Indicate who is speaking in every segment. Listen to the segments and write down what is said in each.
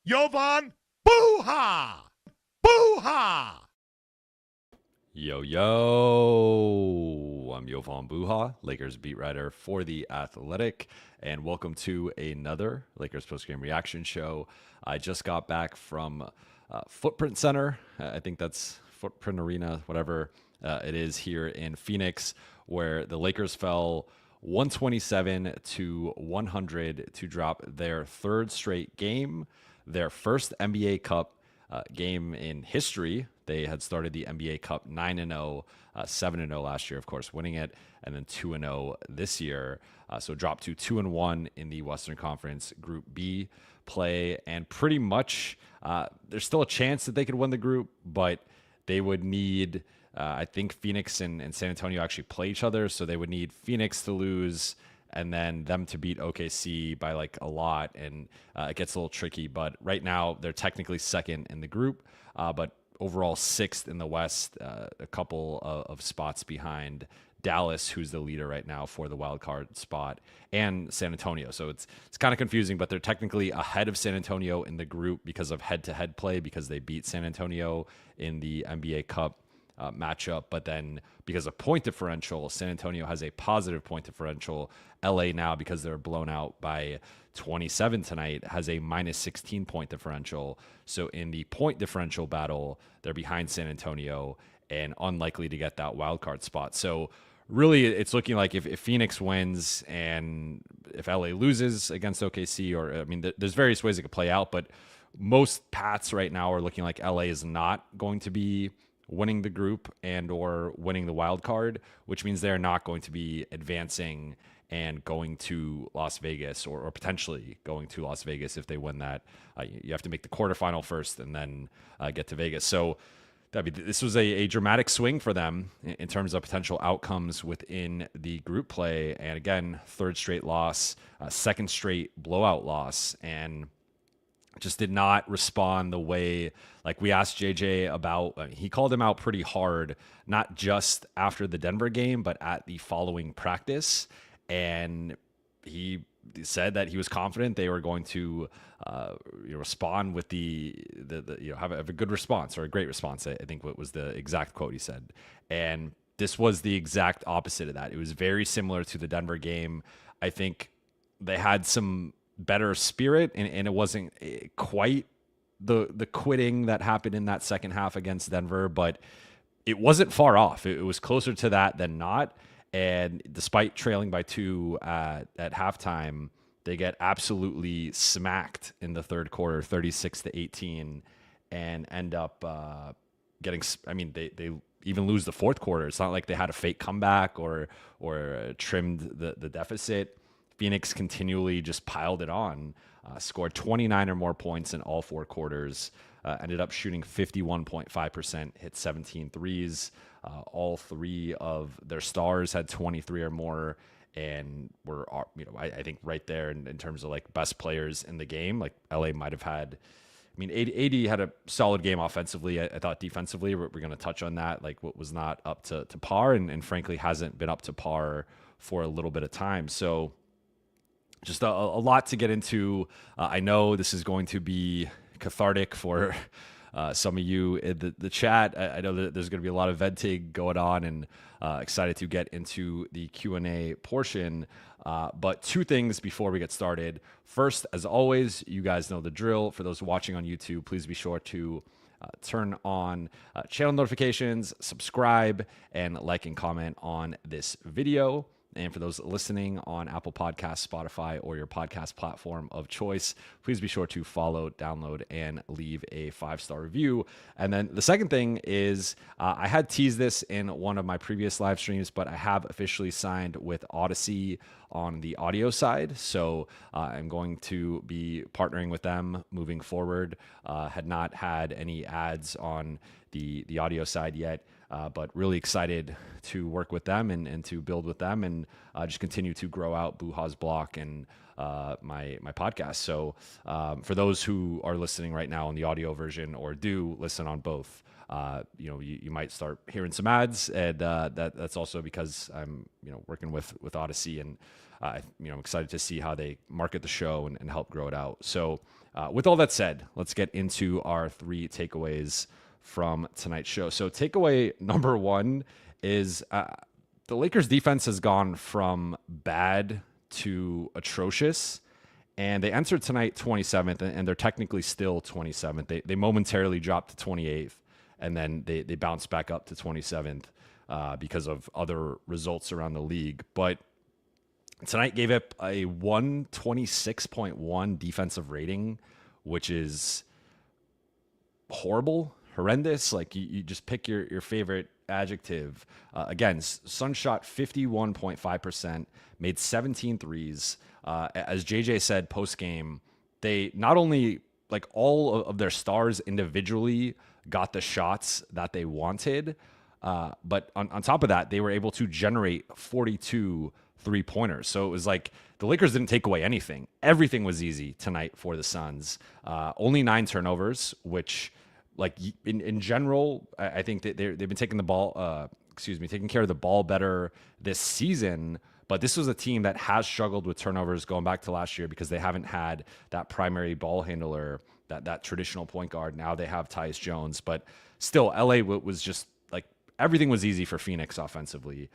Speaker 1: Jovan, Buha! Buha!
Speaker 2: Yo, yo, I'm Jovan Buha, Lakers beat writer for The Athletic, and welcome to another Lakers postgame reaction show. I just got back from Footprint Center. I think that's Footprint Arena, whatever it is here in Phoenix, where the Lakers fell 127 to 100 to drop their third straight game, their first NBA Cup game in history. They had started the NBA Cup 9-0, 7-0 last year, of course, winning it, and then 2-0 this year. So dropped to 2-1 in the Western Conference Group B play, and pretty much there's still a chance that they could win the group, but they would need, I think Phoenix and San Antonio actually play each other, so they would need Phoenix to lose and then them to beat OKC by like a lot, and it gets a little tricky. But right now, they're technically second in the group, but overall sixth in the West, a couple of spots behind Dallas, who's the leader right now for the wild card spot, and San Antonio. So it's kind of confusing, but they're technically ahead of San Antonio in the group because of head-to-head play, because they beat San Antonio in the NBA Cup matchup. But then because of point differential, San Antonio has a positive point differential. LA now, because they're blown out by 27 tonight, has a minus 16 point differential. So in the point differential battle, they're behind San Antonio and unlikely to get that wild card spot. So really, it's looking like if Phoenix wins and if LA loses against OKC, or I mean, there's various ways it could play out, but most paths right now are looking like LA is not going to be winning the group and or winning the wild card, which means they're not going to be advancing and going to Las Vegas, or potentially going to Las Vegas if they win that. You have to make the quarterfinal first and then get to Vegas. So this was a dramatic swing for them in terms of potential outcomes within the group play. And again, third straight loss, second straight blowout loss, and just did not respond the way, like we asked JJ about. He called him out pretty hard, not just after the Denver game, but at the following practice. And he said that he was confident they were going to respond with the have a good response, or a great response. I think what was the exact quote he said. And this was the exact opposite of that. It was very similar to the Denver game. I think they had some better spirit, and it wasn't quite the quitting that happened in that second half against Denver, but it wasn't far off. It was closer to that than not. And despite trailing by 2 at halftime, they get absolutely smacked in the third quarter, 36-18, and end up getting. I mean, they even lose the fourth quarter. It's not like they had a fake comeback or trimmed the deficit. Phoenix continually just piled it on, scored 29 or more points in all 4 quarters, ended up shooting 51.5%, hit 17 threes. All 3 of their stars had 23 or more, and were, I think right there in terms of like best players in the game. Like LA might have had, I mean, AD had a solid game offensively. I thought defensively, we're going to touch on that. Like what was not up to par, and frankly hasn't been up to par for a little bit of time. So just a lot to get into. I know this is going to be cathartic for some of you in the chat. I know that there's going to be a lot of venting going on, and excited to get into the Q&A portion. But 2 things before we get started. First, as always, you guys know the drill. For those watching on YouTube, please be sure to turn on channel notifications, subscribe, and like and comment on this video. And for those listening on Apple Podcasts, Spotify, or your podcast platform of choice, please be sure to follow, download, and leave a 5-star review. And then the second thing is, I had teased this in one of my previous live streams, but I have officially signed with Audacy on the audio side. So I'm going to be partnering with them moving forward. Had not had any ads on the audio side yet. But really excited to work with them and to build with them, and just continue to grow out Buha's block and my podcast. So for those who are listening right now on the audio version, or do listen on both, you might start hearing some ads, and that's also because I'm working with Audacy, and I'm excited to see how they market the show and help grow it out. So with all that said, let's get into our 3 takeaways from tonight's show. So takeaway number 1 is the Lakers defense has gone from bad to atrocious. And they entered tonight 27th, and they're technically still 27th. They momentarily dropped to 28th, and then they bounced back up to 27th because of other results around the league. But tonight gave up a 126.1 defensive rating, which is horrendous. Like you just pick your favorite adjective. Again, Suns shot 51.5%, made 17 threes. As JJ said post-game, they not only, like, all of their stars individually got the shots that they wanted, but on top of that, they were able to generate 42 three-pointers. So it was like the Lakers didn't take away anything. Everything was easy tonight for the Suns. Only 9 turnovers, which, like, in general, I think that they've been taking taking care of the ball better this season. But this was a team that has struggled with turnovers going back to last year because they haven't had that primary ball handler, that traditional point guard. Now they have Tyus Jones, but still, LA was just like everything was easy for Phoenix offensively.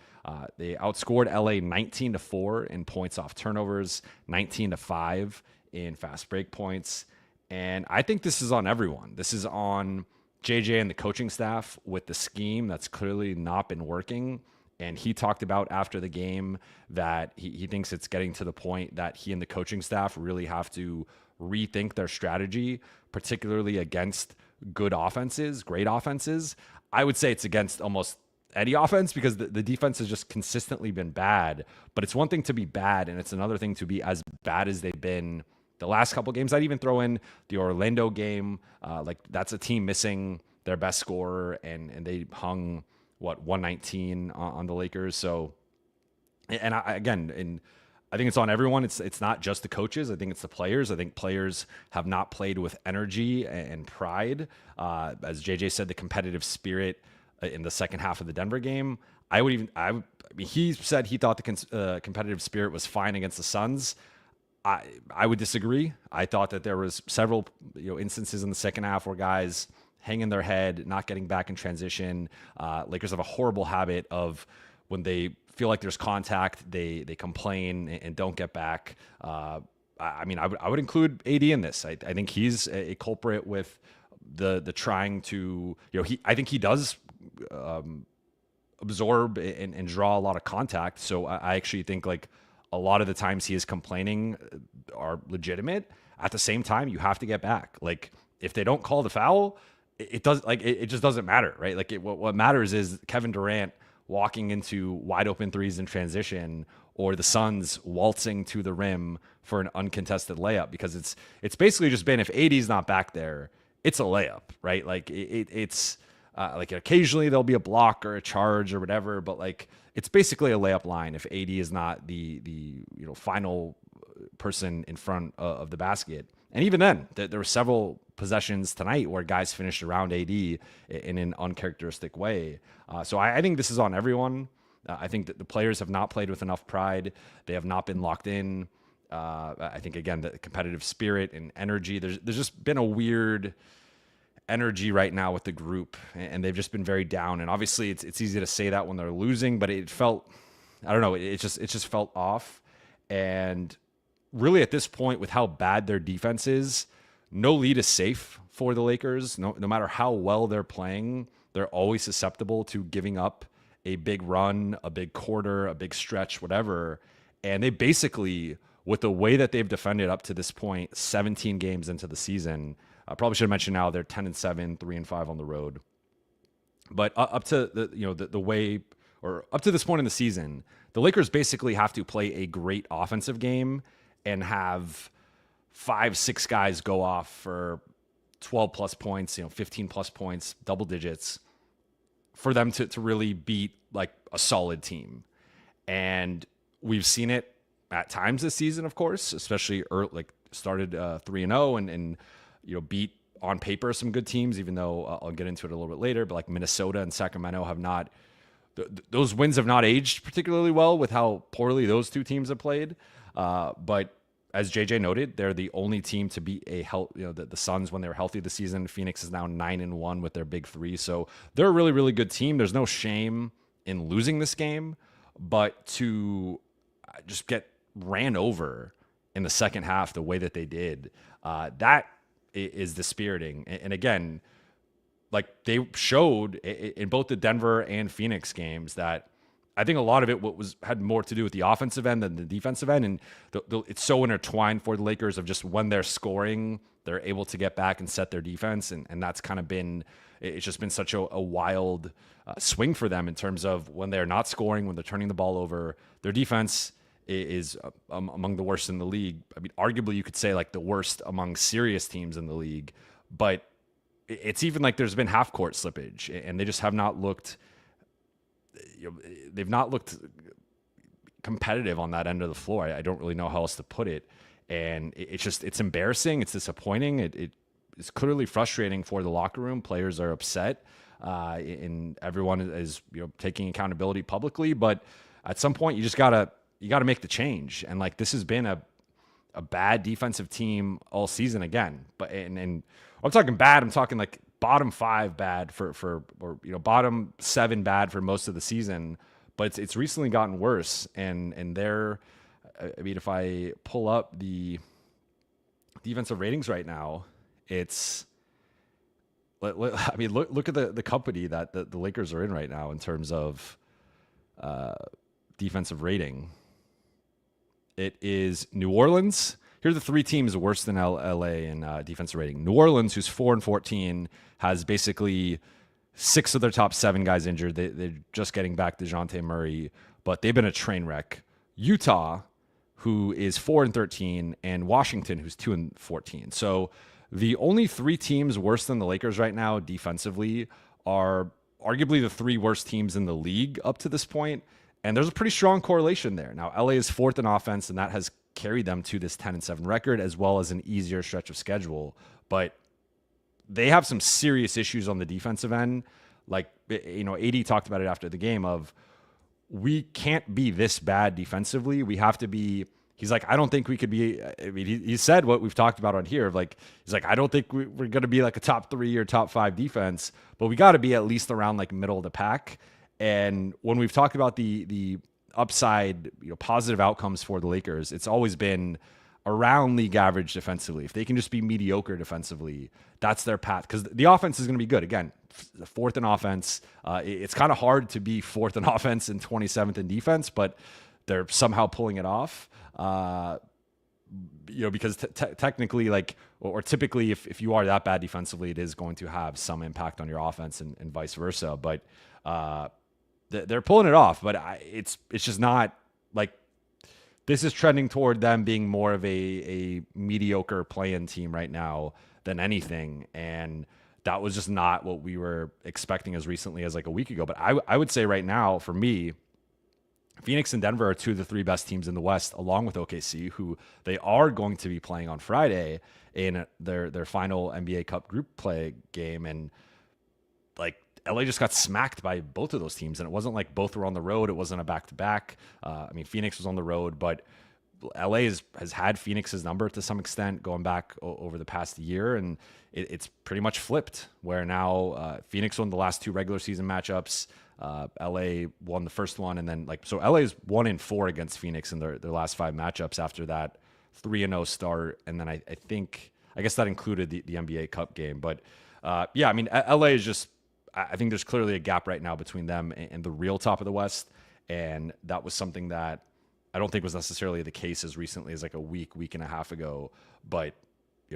Speaker 2: They outscored LA 19-4 in points off turnovers, 19-5 in fast break points. And I think this is on everyone. This is on JJ and the coaching staff with the scheme that's clearly not been working. And he talked about after the game that he thinks it's getting to the point that he and the coaching staff really have to rethink their strategy, particularly against great offenses. I would say it's against almost any offense because the defense has just consistently been bad. But it's one thing to be bad, and it's another thing to be as bad as they've been the last couple games. I'd even throw in the Orlando game. Like, that's a team missing their best scorer, and they hung 119 on the Lakers. So, and I think it's on everyone. It's not just the coaches. I think it's the players. I think players have not played with energy and pride. As JJ said, the competitive spirit in the second half of the Denver game. He said he thought the competitive spirit was fine against the Suns. I would disagree. I thought that there was several instances in the second half where guys hanging their head, not getting back in transition. Lakers have a horrible habit of when they feel like there's contact, they complain and don't get back. I would include AD in this. I think he's a culprit with the trying to, I think he does absorb and draw a lot of contact. So I actually think, like, a lot of the times he is complaining are legitimate. At the same time, you have to get back. Like, if they don't call the foul, it just doesn't matter, right? Like, what matters is Kevin Durant walking into wide open threes in transition, or the Suns waltzing to the rim for an uncontested layup, because it's basically just been, if AD's not back there, it's a layup, right? Like it's like occasionally there'll be a block or a charge or whatever, but like it's basically a layup line if AD is not the final person in front of the basket. And even then, there were several possessions tonight where guys finished around AD in an uncharacteristic way. So I think this is on everyone. I think that the players have not played with enough pride. They have not been locked in. I think, again, the competitive spirit and energy, there's just been a weird energy right now with the group, and they've just been very down. And obviously it's easy to say that when they're losing, but it felt, I don't know, it just felt off. And really, at this point, with how bad their defense is, no lead is safe for the Lakers. No matter how well they're playing, they're always susceptible to giving up a big run, a big quarter, a big stretch, whatever. And they basically, with the way that they've defended up to this point, 17 games into the season, I probably should have mentioned now they're 10-7, 3-5 on the road. But up to the way, or up to this point in the season, the Lakers basically have to play a great offensive game and have 5-6 guys go off for 12 plus points, 15 plus points, double digits, for them to really beat like a solid team. And we've seen it at times this season, of course, especially early, like started 3-0 and beat on paper some good teams, even though I'll get into it a little bit later, but like Minnesota and Sacramento have not those wins have not aged particularly well with how poorly those two teams have played. But as JJ noted, they're the only team to beat the Suns when they were healthy this season. Phoenix is now 9-1 with their big three. So they're a really, really good team. There's no shame in losing this game, but to just get ran over in the second half the way that they did, that is dispiriting. And again, like they showed in both the Denver and Phoenix games that I think a lot of it had more to do with the offensive end than the defensive end. And it's so intertwined for the Lakers of just when they're scoring, they're able to get back and set their defense. And that's kind of been, it's just been such a wild swing for them in terms of when they're not scoring, when they're turning the ball over. Their defense is among the worst in the league. I mean, arguably you could say like the worst among serious teams in the league, but it's even like there's been half court slippage and they just have not looked, they've not looked competitive on that end of the floor. I don't really know how else to put it. And it's embarrassing. It's disappointing. It is clearly frustrating for the locker room. Players are upset and everyone is, taking accountability publicly, but at some point you just gotta make the change. And like, this has been a bad defensive team all season again, but, and I'm talking bad. I'm talking like bottom 5 bad or bottom 7 bad for most of the season, but it's recently gotten worse. And they're, I mean, if I pull up the defensive ratings right now, it's, I mean, look at the company that the Lakers are in right now in terms of defensive rating. It is New Orleans. Here are the 3 teams worse than LA in defensive rating. New Orleans, who's 4-14, has basically 6 of their top 7 guys injured. They're just getting back DeJounte Murray, but they've been a train wreck. Utah, who is 4-13, and Washington, who's 2-14. So the only 3 teams worse than the Lakers right now defensively are arguably the 3 worst teams in the league up to this point. And there's a pretty strong correlation there. Now, LA is 4th in offense, and that has carried them to this 10-7 record, as well as an easier stretch of schedule. But they have some serious issues on the defensive end. Like, AD talked about it after the game of, we can't be this bad defensively. We have to be, he's like, I don't think we could be, I mean, he said what we've talked about on here of like, he's like, I don't think we're going to be like a top 3 or top 5 defense, but we got to be at least around like middle of the pack. And when we've talked about the upside, positive outcomes for the Lakers, it's always been around league average defensively. If they can just be mediocre defensively, that's their path. Because the offense is going to be good. Again, 4th in offense. It's kind of hard to be 4th in offense and 27th in defense, but they're somehow pulling it off. Because technically, like, or typically, if you are that bad defensively, it is going to have some impact on your offense and vice versa. But they're pulling it off, but it's just not like, this is trending toward them being more of a mediocre play-in team right now than anything. And that was just not what we were expecting as recently as like a week ago. But I would say right now, for me, Phoenix and Denver are 2 of the 3 best teams in the West, along with OKC, who they are going to be playing on Friday in their final NBA Cup group play game. And like, LA just got smacked by both of those teams, and it wasn't like both were on the road. It wasn't a back-to-back. I mean, Phoenix was on the road, but LA has had Phoenix's number to some extent going back over the past year, and it's pretty much flipped, where now Phoenix won the last 2 regular season matchups. LA won the first one, and then so LA is 1-4 against Phoenix in their last 5 matchups after that 3-0 start, and then I guess that included the NBA Cup game. But yeah, I mean, LA is just, I think there's clearly a gap right now between them and the real top of the West. And that was something that I don't think was necessarily the case as recently as like a week and a half ago. But,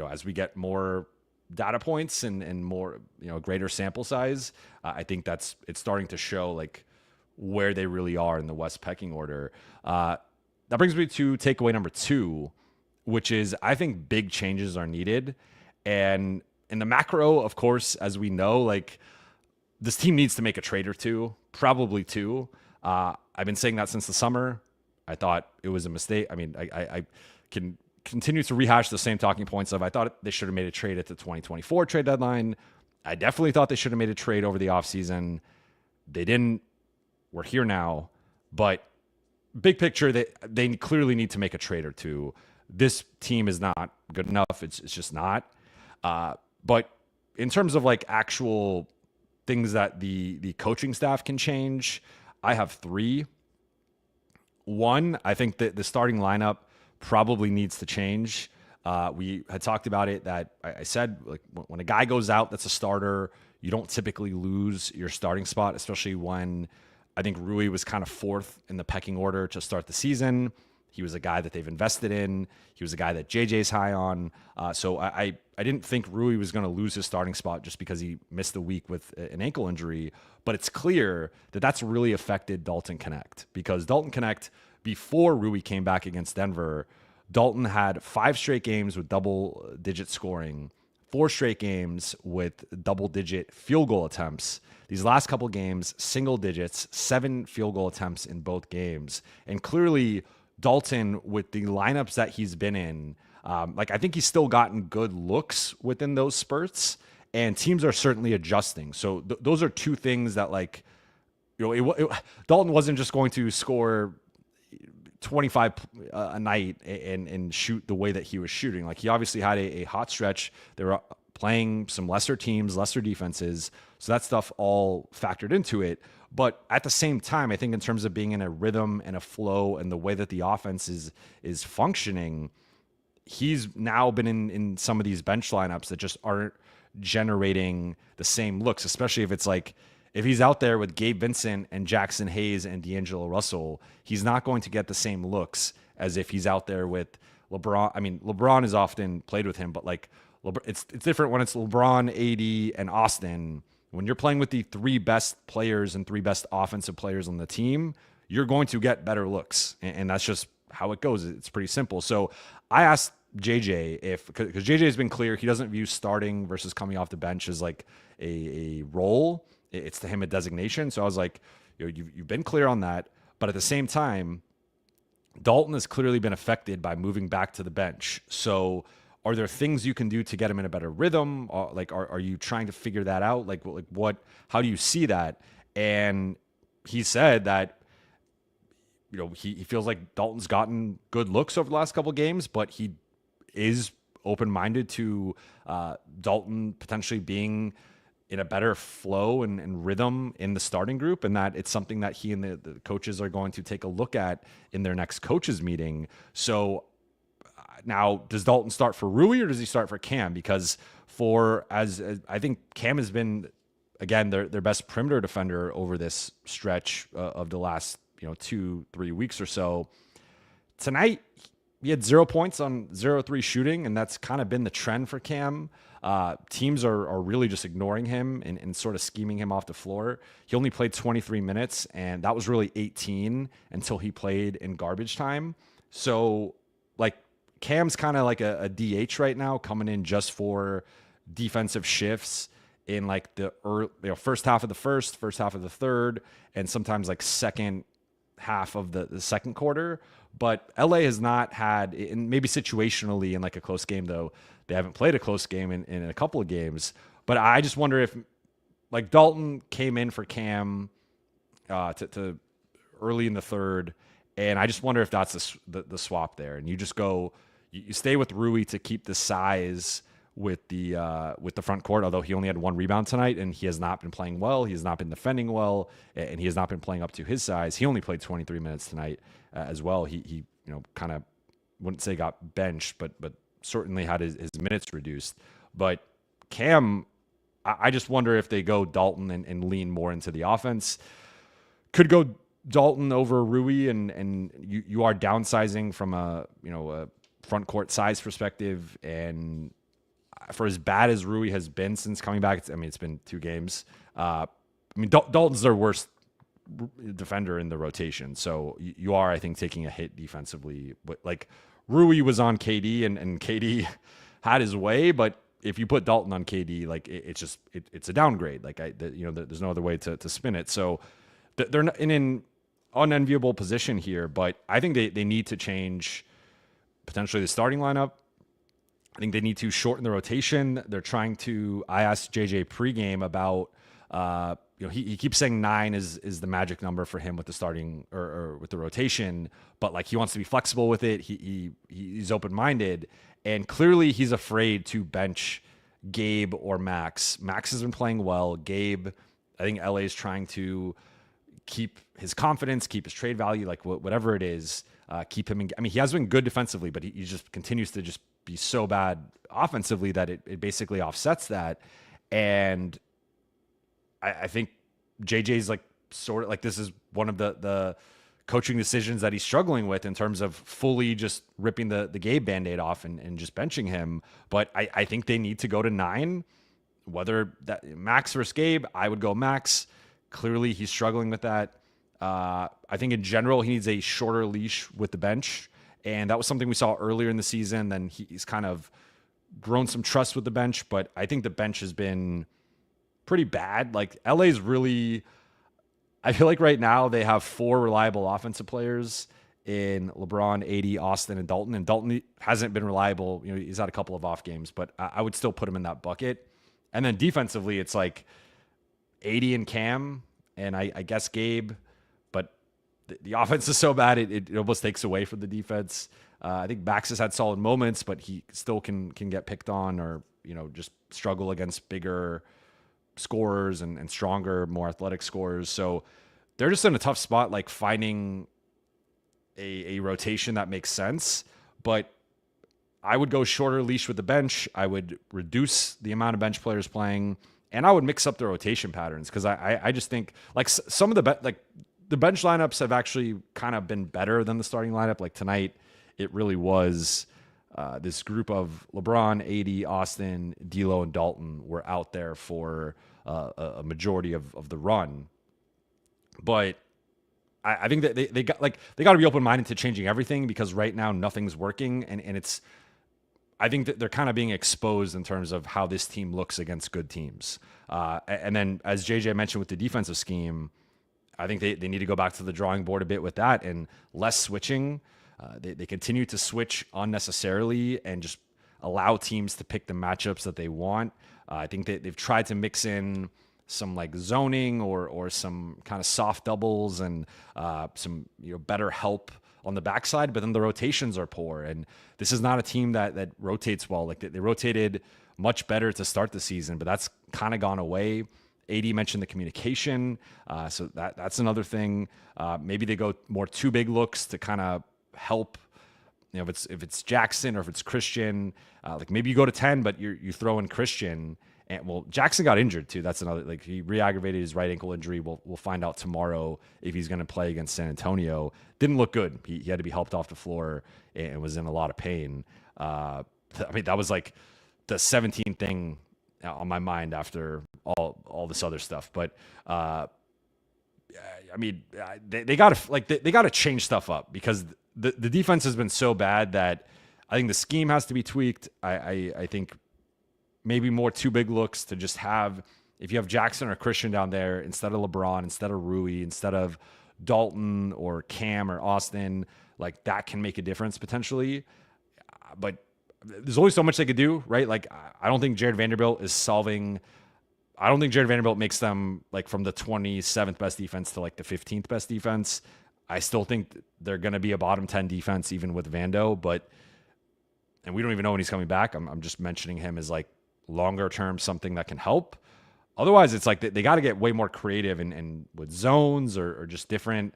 Speaker 2: as we get more data points and more, greater sample size, I think it's starting to show like where they really are in the West pecking order. That brings me to takeaway number 2, which is, I think big changes are needed. And in the macro, of course, as we know, like, this team needs to make a trade or 2, probably 2. I've been saying that since the summer. I thought it was a mistake. I mean, I can continue to rehash the same talking points of, I thought they should have made a trade at the 2024 trade deadline. I definitely thought they should have made a trade over the offseason. They didn't. we're here now. But big picture, they clearly need to make a trade or two. This team is not good enough. It's just not. But in terms of like actual things that the coaching staff can change, I have three. One, I think that the starting lineup probably needs to change. We had talked about it that I said, like, when a guy goes out that's a starter, you don't typically lose your starting spot, especially when I think Rui was kind of fourth in the pecking order to start the season. He was a guy that they've invested in. He was a guy that JJ's high on. So I didn't think Rui was going to lose his starting spot just because he missed a week with an ankle injury. But it's clear that that's really affected Dalton Connect, because Dalton Connect, before Rui came back against Denver, Dalton had 5 straight games with double-digit scoring, 4 straight games with double-digit field goal attempts. These last couple games, single digits, 7 field goal attempts in both games. And clearly, Dalton, with the lineups that he's been in, I think he's still gotten good looks within those spurts, and teams are certainly adjusting. So those are two things that, like, Dalton wasn't just going to score 25 a night and shoot the way that he was shooting. Like, he obviously had a hot stretch. They were playing some lesser teams, lesser defenses. So that stuff all factored into it. But at the same time, I think in terms of being in a rhythm and a flow and the way that the offense is functioning, he's now been in some of these bench lineups that just aren't generating the same looks, especially if it's like, if he's out there with Gabe Vincent and Jackson Hayes and D'Angelo Russell, he's not going to get the same looks as if he's out there with LeBron. I mean, LeBron has often played with him, but like, it's different when it's LeBron, AD, and Austin. When you're playing with the 3 best players and 3 best offensive players on the team, you're going to get better looks. And that's just how it goes. It's pretty simple. So I asked JJ because JJ has been clear, he doesn't view starting versus coming off the bench as like a role. It's to him a designation. So I was like, you've been clear on that. But at the same time, Dalton has clearly been affected by moving back to the bench. So are there things you can do to get him in a better rhythm? Are you trying to figure that out? How do you see that? And he said that, he feels like Dalton's gotten good looks over the last couple of games, but he is open-minded to Dalton potentially being in a better flow and rhythm in the starting group, and that it's something that he and the coaches are going to take a look at in their next coaches meeting. So now, does Dalton start for Rui or does he start for Cam? Because as I think Cam has been, again, their best perimeter defender over this stretch of the last 2-3 weeks or so. Tonight, he had 0 points on 0-3 shooting, and that's kind of been the trend for Cam. Teams are really just ignoring him and sort of scheming him off the floor. He only played 23 minutes, and that was really 18 until he played in garbage time. So, like, Cam's kind of like a DH right now, coming in just for defensive shifts in like the first half of the first half of the third, and sometimes like second half of the second quarter. But LA has not had, and maybe situationally in like a close game, though they haven't played a close game in a couple of games. But I just wonder if, like, Dalton came in for Cam to early in the third, and I just wonder if that's the swap there, and you just go. You stay with Rui to keep the size with the front court, although he only had 1 rebound tonight, and he has not been playing well. He has not been defending well, and he has not been playing up to his size. He only played 23 minutes tonight as well. He kind of, wouldn't say got benched, but certainly had his minutes reduced. But Cam, I just wonder if they go Dalton and lean more into the offense. Could go Dalton over Rui, and you are downsizing from a front court size perspective, and for as bad as Rui has been since coming back, it's been 2 games. Dalton's their worst defender in the rotation, so you are, I think, taking a hit defensively. But like, Rui was on KD, and KD had his way, but if you put Dalton on KD, like, it's a downgrade. Like, there's no other way to spin it. So they're in an unenviable position here, but I think they need to change potentially the starting lineup. I think they need to shorten the rotation. They're trying to. I asked JJ pregame about he keeps saying 9 is the magic number for him with the starting or with the rotation, but like he wants to be flexible with it. He's open-minded, and clearly he's afraid to bench Gabe or Max. Max has been playing well. Gabe, I think LA is trying to keep his confidence, keep his trade value, like whatever it is, keep him I mean, he has been good defensively, but he just continues to just be so bad offensively that it basically offsets that. And I think JJ's like sort of like, this is one of the coaching decisions that he's struggling with in terms of fully just ripping the Gabe Band-Aid off and just benching him. But I think they need to go to 9, whether that Max versus Gabe, I would go Max. Clearly he's struggling with that. I think in general, he needs a shorter leash with the bench. And that was something we saw earlier in the season. Then he's kind of grown some trust with the bench, but I think the bench has been pretty bad. Like LA's really, I feel like right now they have 4 reliable offensive players in LeBron, AD, Austin, and Dalton. And Dalton hasn't been reliable. He's had a couple of off games, but I would still put him in that bucket. And then defensively, it's like AD and Cam, and I guess Gabe, but the offense is so bad it almost takes away from the defense. I think Max has had solid moments, but he still can get picked on or just struggle against bigger scorers and stronger, more athletic scorers. So they're just in a tough spot, like finding a rotation that makes sense. But I would go shorter leash with the bench. I would reduce the amount of bench players playing, and I would mix up the rotation patterns because I just think like some of the the bench lineups have actually kind of been better than the starting lineup. Like tonight, it really was this group of LeBron, AD, Austin, D'Lo, and Dalton were out there for a majority of the run. But I think that they got to be open-minded to changing everything because right now nothing's working, and it's. I think that they're kind of being exposed in terms of how this team looks against good teams. And then, as JJ mentioned with the defensive scheme, I think they need to go back to the drawing board a bit with that and less switching. They continue to switch unnecessarily and just allow teams to pick the matchups that they want. I think they've tried to mix in some like zoning or some kind of soft doubles and some better help on the backside, but then the rotations are poor. And this is not a team that rotates well. Like they rotated much better to start the season, but that's kind of gone away. AD mentioned the communication. So that's another thing. Maybe they go more 2 big looks to kind of help, if it's Jackson or if it's Christian, like maybe you go to 10, but you throw in Christian. And well, Jackson got injured too. That's another, like he re-aggravated his right ankle injury. We'll find out tomorrow if he's going to play against San Antonio. Didn't look good. He had to be helped off the floor and was in a lot of pain. I mean, that was like the 17th thing on my mind after all this other stuff. But I mean, they got to they got to change stuff up because the defense has been so bad that I think the scheme has to be tweaked. I think maybe more 2 big looks to just have, if you have Jackson or Christian down there instead of LeBron, instead of Rui, instead of Dalton or Cam or Austin, like that can make a difference potentially. But there's only so much they could do, right? Like I don't think Jared Vanderbilt makes them like from the 27th best defense to like the 15th best defense. I still think they're going to be a bottom 10 defense even with Vando, and we don't even know when he's coming back. I'm just mentioning him as like longer term something that can help. Otherwise, it's like they got to get way more creative and with zones or just different,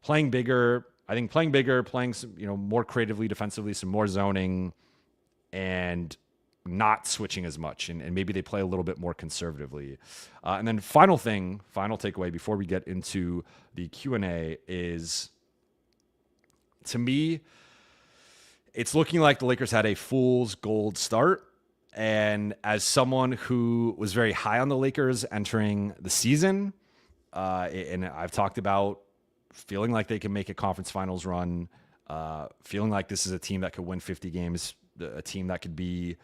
Speaker 2: playing bigger. I think playing bigger, playing some, more creatively defensively, some more zoning, and not switching as much. And maybe they play a little bit more conservatively. And then final takeaway before we get into the Q&A is, to me, it's looking like the Lakers had a fool's gold start. And as someone who was very high on the Lakers entering the season, and I've talked about feeling like they can make a conference finals run, feeling like this is a team that could win 50 games, a team that could be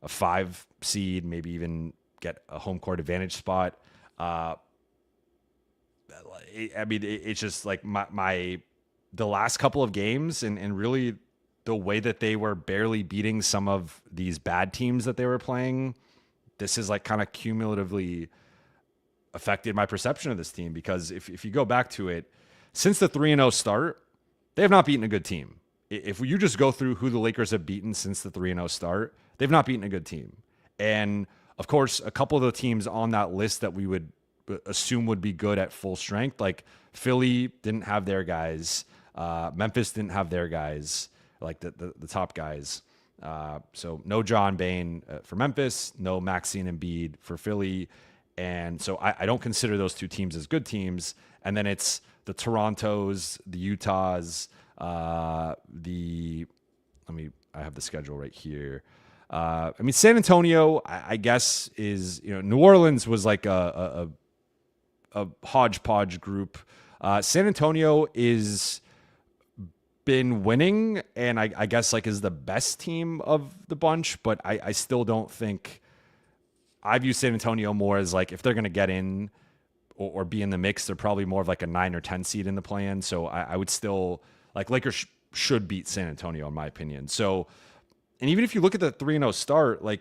Speaker 2: a 5 seed, maybe even get a home court advantage spot. I mean, it's just like the last couple of games and really the way that they were barely beating some of these bad teams that they were playing, this is like kind of cumulatively affected my perception of this team, because if you go back to it, since the 3-0 start, they have not beaten a good team. If you just go through who the Lakers have beaten since the 3-0 start, they've not beaten a good team. And of course, a couple of the teams on that list that we would assume would be good at full strength, like Philly didn't have their guys. Memphis didn't have their guys, like the top guys. So no John Bain for Memphis, no Maxine Embiid for Philly. And so I don't consider those two teams as good teams. And then it's the Torontos, the Utahs, I have the schedule right here. San Antonio, I guess, is, New Orleans was like a hodgepodge group. San Antonio is been winning, and I guess like is the best team of the bunch, but I still don't think, I view San Antonio more as like, if they're going to get in or be in the mix, they're probably more of like a 9 or 10 seed in the play-in. So I would still, like, Lakers should beat San Antonio in my opinion. So, and even if you look at the 3-0 start, like,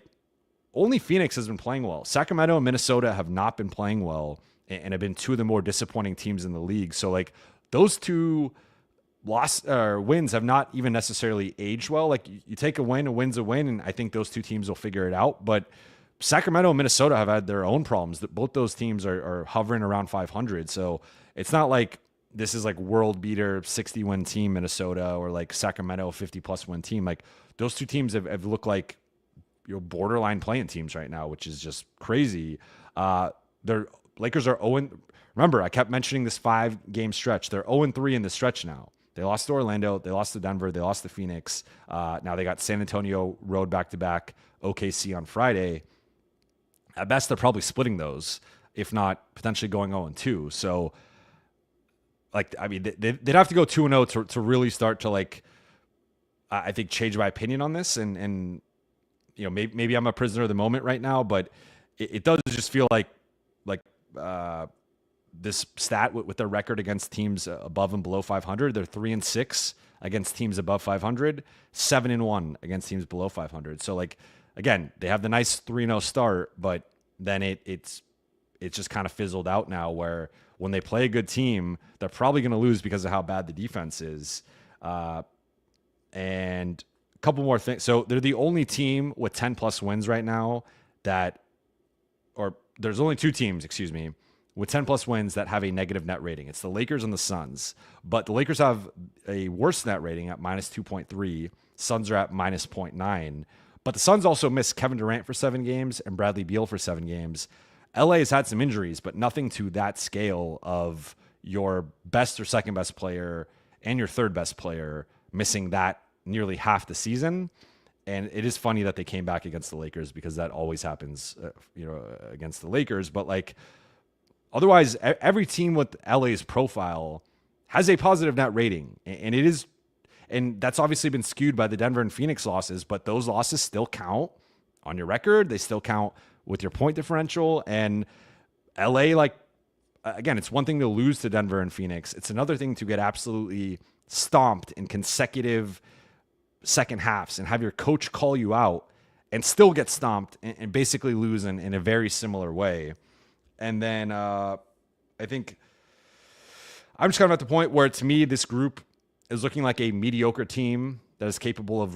Speaker 2: only Phoenix has been playing well. Sacramento and Minnesota have not been playing well and have been two of the more disappointing teams in the league. So like those two wins have not even necessarily aged well. Like, you take a win's a win, and I think those two teams will figure it out. But Sacramento and Minnesota have had their own problems. That both those teams are hovering around 500. So it's not like this is like world beater 60 win team Minnesota, or like Sacramento 50+ win team. Like, those two teams have looked like borderline playing teams right now, which is just crazy. Their Lakers are 0. Remember, I kept mentioning this 5-game stretch. They're 0-3 in the stretch now. They lost to Orlando, they lost to Denver, they lost to Phoenix. Now they got San Antonio road back-to-back, OKC on Friday. At best, they're probably splitting those, if not potentially going 0-2. So, like, I mean, they'd have to go 2-0 to really start to, like, I think, change my opinion on this. And maybe I'm a prisoner of the moment right now, but it does just feel like this stat with their record against teams above and below 500. They're 3-6 against teams above 500, 7-1 against teams below 500. So, like, again, they have the nice 3-0 start, but then it's just kind of fizzled out now, where when they play a good team, they're probably going to lose because of how bad the defense is. And a couple more things. So they're the only team with 10+ wins right now or there's only two teams, with 10+ wins that have a negative net rating. It's the Lakers and the Suns. But the Lakers have a worse net rating at -2.3. Suns are at -0.9. But the Suns also missed Kevin Durant for 7 games and Bradley Beal for 7 games. LA has had some injuries, but nothing to that scale of your best or second best player and your third best player missing that nearly half the season. And it is funny that they came back against the Lakers, because that always happens, against the Lakers. But, like, otherwise, every team with LA's profile has a positive net rating, and that's obviously been skewed by the Denver and Phoenix losses, but those losses still count on your record. They still count with your point differential. And LA, like, again, it's one thing to lose to Denver and Phoenix. It's another thing to get absolutely stomped in consecutive second halves and have your coach call you out and still get stomped and basically lose in a very similar way. And then I think I'm just kind of at the point where, to me, this group is looking like a mediocre team that is capable of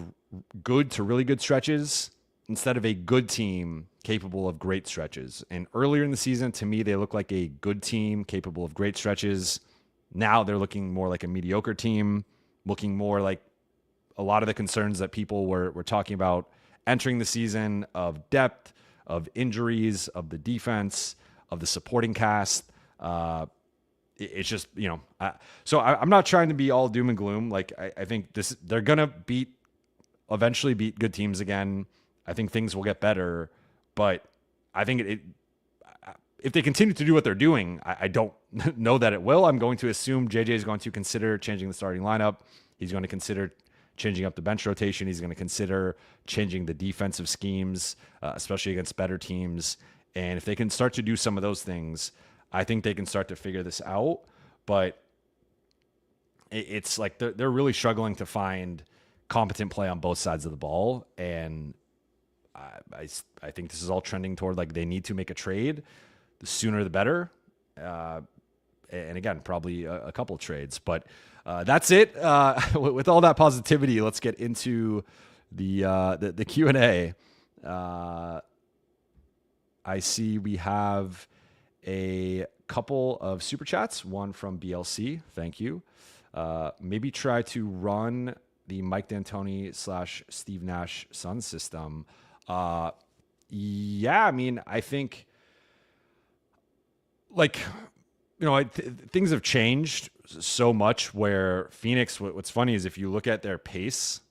Speaker 2: good to really good stretches, instead of a good team capable of great stretches. And earlier in the season, to me, they look like a good team capable of great stretches. Now they're looking more like a mediocre team, looking more like a lot of the concerns that people were talking about entering the season, of depth, of injuries, of the defense, of the supporting cast. It's just, so I'm not trying to be all doom and gloom. Like, I think they're going to eventually beat good teams again. I think things will get better, but I think if they continue to do what they're doing, I don't know that it will. I'm going to assume JJ is going to consider changing the starting lineup. He's going to consider changing up the bench rotation. He's going to consider changing the defensive schemes, especially against better teams. And if they can start to do some of those things, I think they can start to figure this out. But it's like they're really struggling to find competent play on both sides of the ball. And I think this is all trending toward, like, they need to make a trade. sooner the better. And again, probably a couple trades, but that's it. With all that positivity, let's get into the Q&A. I see we have a couple of super chats, one from BLC. Thank you. Maybe try to run the Mike D'Antoni / Steve Nash Sun system. Yeah, I mean, I think things have changed so much where Phoenix, what's funny is if you look at their pace,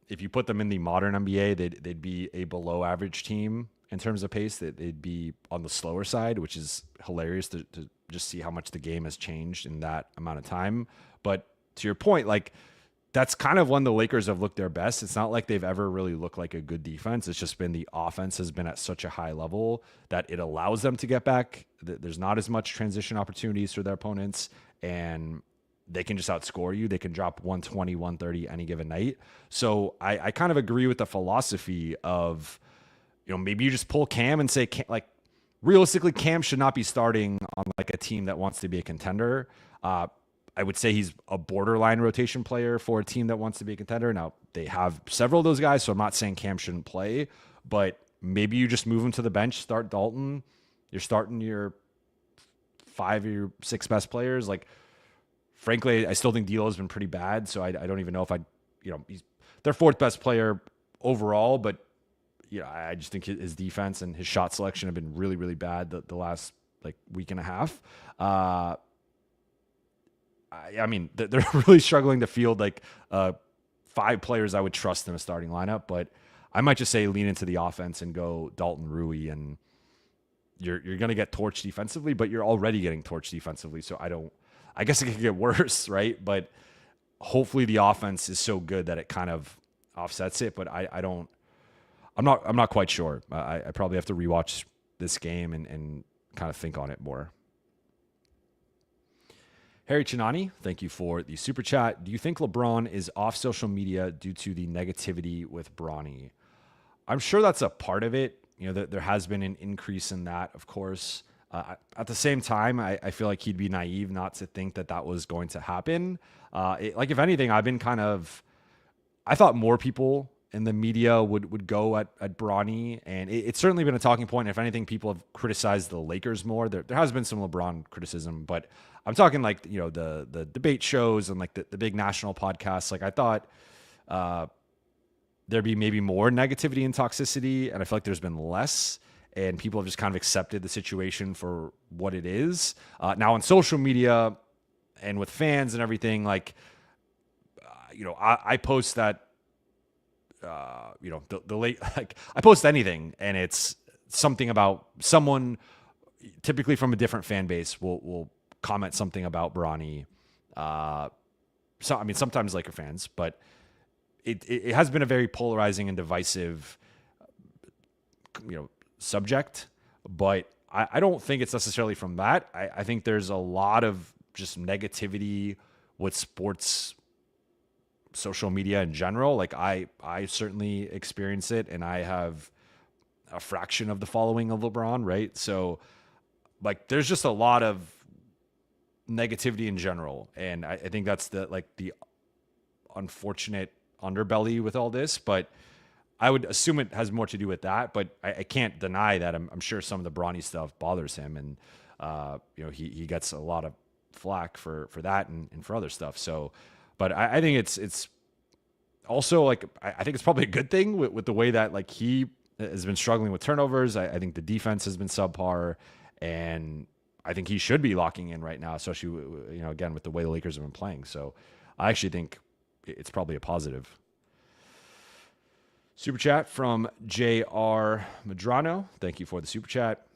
Speaker 2: if you put them in the modern NBA, they'd be a below average team in terms of pace. They'd be on the slower side, which is hilarious to just see how much the game has changed in that amount of time. But to your point, like, that's kind of when the Lakers have looked their best. It's not like they've ever really looked like a good defense. It's just been the offense has been at such a high level that it allows them to get back. There's not as much transition opportunities for their opponents, and they can just outscore you. They can drop 120, 130 any given night. So I kind of agree with the philosophy of, maybe you just pull Cam and say, realistically, Cam should not be starting on like a team that wants to be a contender. I would say he's a borderline rotation player for a team that wants to be a contender. Now, they have several of those guys, so I'm not saying Cam shouldn't play, but maybe you just move him to the bench, start Dalton. You're starting your 5 or your 6 best players. Like, frankly, I still think D'Lo's been pretty bad, so I don't even know if he's their 4th best player overall, but I just think his defense and his shot selection have been really, really bad the last week and a half. I mean, they're really struggling to field 5 players I would trust in a starting lineup, but I might just say lean into the offense and go Dalton, Rui, and you're going to get torched defensively, but you're already getting torched defensively. So I guess it could get worse, right? But hopefully the offense is so good that it kind of offsets it. But I'm not quite sure. I probably have to rewatch this game and kind of think on it more. Harry Chinani, thank you for the super chat. Do you think LeBron is off social media due to the negativity with Bronny? I'm sure that's a part of it. There has been an increase in that, of course. At the same time, I feel like he'd be naive not to think that was going to happen. If anything, I thought more people in the media would go at Bronny, and it's certainly been a talking point. If anything, people have criticized the Lakers more. There has been some LeBron criticism, but I'm talking the debate shows and the big national podcasts. I thought there'd be maybe more negativity and toxicity, and I feel like there's been less, and people have just kind of accepted the situation for what it is. Now on social media and with fans and everything, I post that. The late, I post anything and it's something about someone typically from a different fan base will comment something about Bronny. Sometimes Laker fans, but it has been a very polarizing and divisive, subject, but I don't think it's necessarily from that. I think there's a lot of just negativity with sports social media in general. I certainly experience it, and I have a fraction of the following of LeBron, right? So there's just a lot of negativity in general, and I think that's the unfortunate underbelly with all this, but I would assume it has more to do with that, but I can't deny that I'm sure some of the Bronny stuff bothers him, and he gets a lot of flack for that and for other stuff. So but I think it's also I think it's probably a good thing with the way that he has been struggling with turnovers. I think the defense has been subpar, and I think he should be locking in right now, especially again with the way the Lakers have been playing. So I actually think it's probably a positive. Super chat from JR Madrano. Thank you for the super chat.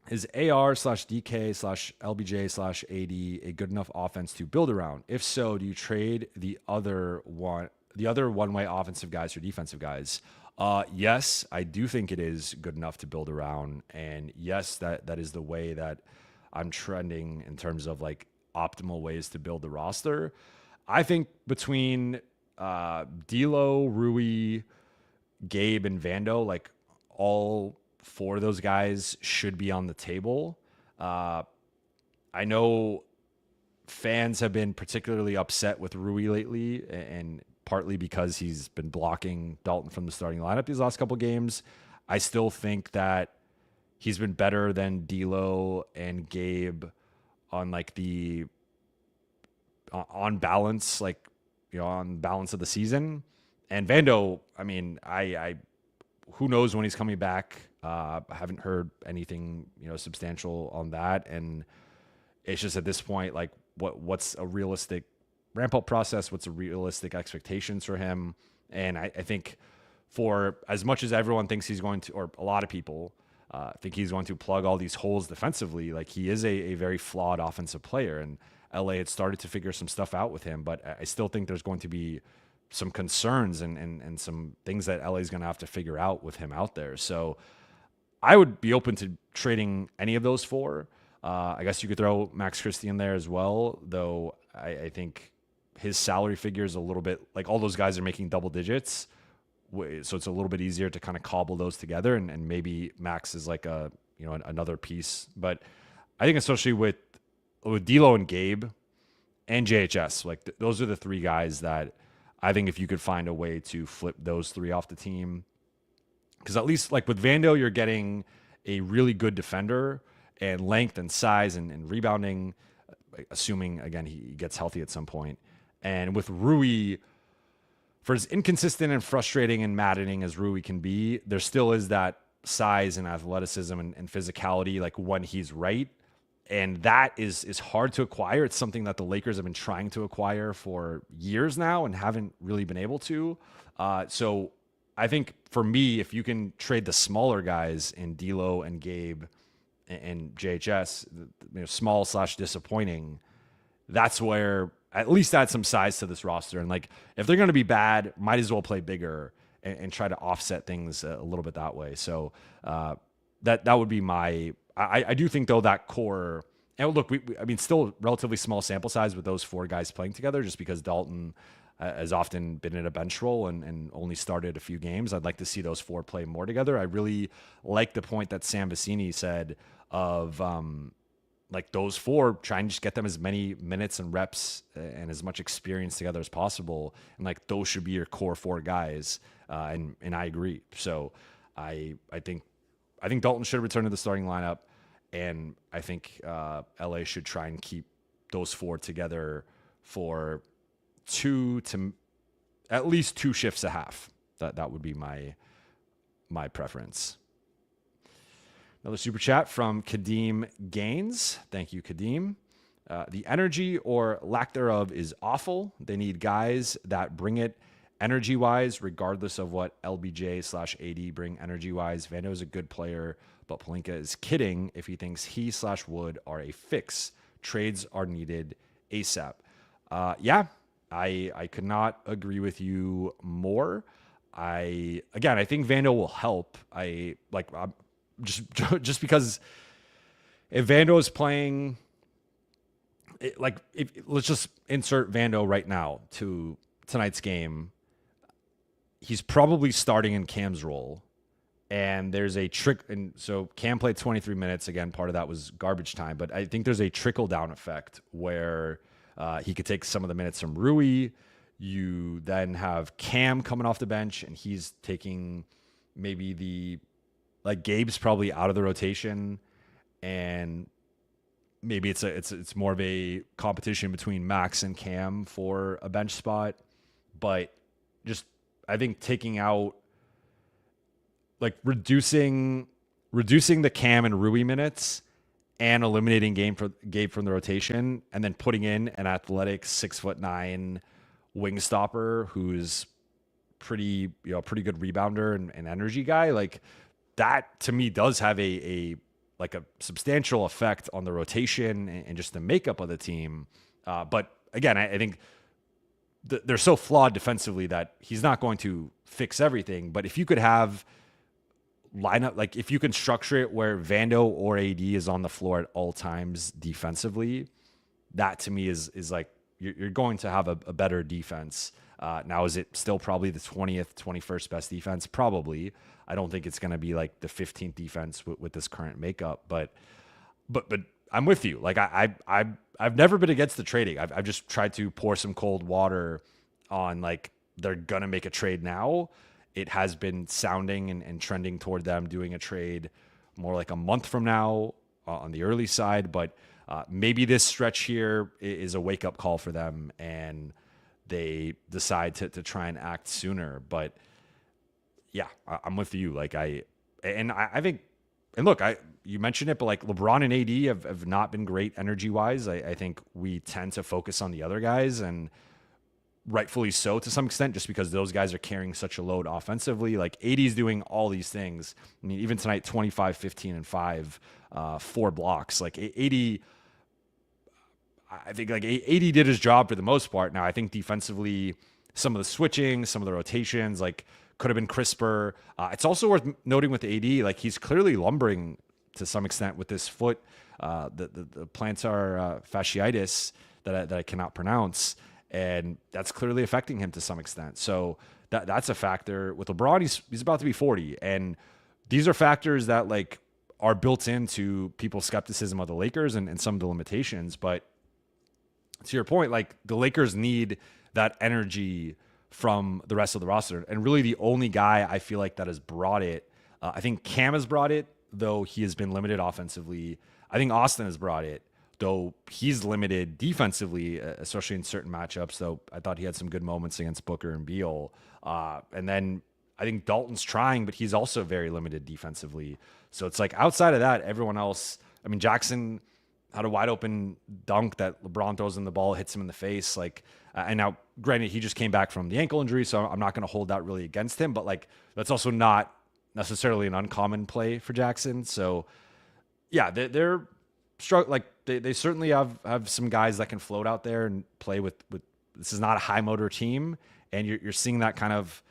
Speaker 2: Is AR/DK/LBJ/AD a good enough offense to build around? If so, do you trade the other one-way offensive guys for defensive guys? Yes, I do think it is good enough to build around, and yes, that is the way that I'm trending in terms of optimal ways to build the roster. I think between D'Lo, Rui, Gabe, and Vando, all 4 of those guys should be on the table. I know fans have been particularly upset with Rui lately, and partly because he's been blocking Dalton from the starting lineup these last couple games. I still think that he's been better than D'Lo and Gabe on like the on balance, like on balance of the season. And Vando, I mean, I who knows when he's coming back? I haven't heard anything substantial on that, and it's just at this point, like what's a realistic ramp up process? What's a realistic expectations for him? And I think for as much as everyone thinks he's going to, or a lot of people think he's going to plug all these holes defensively, like he is a very flawed offensive player, and LA had started to figure some stuff out with him, but I still think there's going to be some concerns and some things that LA is going to have to figure out with him out there. So I would be open to trading any of those four. I guess you could throw Max Christie in there as well, though I think his salary figure is a little bit like all those guys are making double digits. So it's a little bit easier to kind of cobble those together. And maybe Max is like another piece. But I think especially with D'Lo and Gabe and JHS, like those are the three guys that I think if you could find a way to flip those three off the team, because at least like with Vando, you're getting a really good defender and length and size and rebounding, assuming, again, he gets healthy at some point. And with Rui, for as inconsistent and frustrating and maddening as Rui can be, there still is that size and athleticism and physicality, like when he's right. And that is hard to acquire. It's something that the Lakers have been trying to acquire for years now and haven't really been able to. So I think for me, if you can trade the smaller guys in D'Lo and Gabe and JHS, small / disappointing, that's where at least add some size to this roster. And like, if they're going to be bad, might as well play bigger and try to offset things a little bit that way. So that would be my. I do think though that core. And look, I mean, still relatively small sample size with those four guys playing together, just because Dalton has often been in a bench role and only started a few games. I'd like to see those four play more together. I really like the point that Sam Vecini said of like those four, trying to just get them as many minutes and reps and as much experience together as possible. And like those should be your core four guys. And I agree. So I think Dalton should return to the starting lineup. And I think LA should try and keep those four together for at least 2 shifts a half. That would be my preference. Another super chat from Kadeem Gaines. Thank you, Kadeem. The energy or lack thereof is awful. They need guys that bring it energy-wise, regardless of what LBJ/AD bring energy-wise. Vando is a good player, but Pelinka is kidding if he thinks he/Wood are a fix. Trades are needed ASAP. Yeah, I could not agree with you more. I think Vando will help. Just because if Vando is playing, let's just insert Vando right now to tonight's game. He's probably starting in Cam's role, and there's a trick. And so Cam played 23 minutes. Again, part of that was garbage time, but I think there's a trickle down effect where he could take some of the minutes from Rui. You then have Cam coming off the bench, and he's taking maybe Gabe's probably out of the rotation, and maybe it's more of a competition between Max and Cam for a bench spot. But just I think taking out, like reducing the Cam and Rui minutes and eliminating Gabe from the rotation, and then putting in an athletic 6'9" wing stopper who's pretty good rebounder and energy guy, like that to me does have a substantial effect on the rotation and just the makeup of the team. But again, I think they're so flawed defensively that he's not going to fix everything. But if you could have lineup, like if you can structure it where Vando or AD is on the floor at all times defensively, that to me is like you're going to have a better defense. Now, is it still probably the 20th, 21st best defense? Probably. I don't think it's going to be like the 15th defense with this current makeup, but but I'm with you. Like I've never been against the trading. I've just tried to pour some cold water on like they're gonna make a trade now. It has been sounding and trending toward them doing a trade more like a month from now on the early side, but maybe this stretch here is a wake up call for them and they decide to try and act sooner. But yeah, I'm with you. Like I think, and look, you mentioned it, but like LeBron and AD have not been great energy wise. I think we tend to focus on the other guys, and rightfully so to some extent, just because those guys are carrying such a load offensively. Like AD's doing all these things. I mean, even tonight, 25, 15, and 5, 4 blocks. Like AD, I think like AD did his job for the most part. Now, I think defensively, some of the switching, some of the rotations, like could have been crisper. It's also worth noting with AD, like he's clearly lumbering to some extent with this foot, the plantar fasciitis that I cannot pronounce. And that's clearly affecting him to some extent. So that's a factor. With LeBron, he's about to be 40. And these are factors that like are built into people's skepticism of the Lakers and some of the limitations. But to your point, like the Lakers need that energy from the rest of the roster. And really the only guy I feel like that has brought it, I think Cam has brought it, though he has been limited offensively. I think Austin has brought it, though he's limited defensively, especially in certain matchups. Though I thought he had some good moments against Booker and Beal. And then I think Dalton's trying, but he's also very limited defensively. So it's like outside of that, everyone else, I mean, Jackson had a wide open dunk that LeBron throws in the ball, hits him in the face. Like, and now granted, he just came back from the ankle injury, so I'm not going to hold that really against him, but like, that's also not necessarily an uncommon play for Jackson. So yeah, they're struggling. Like they certainly have some guys that can float out there and play with, this is not a high motor team. And you're seeing that kind of,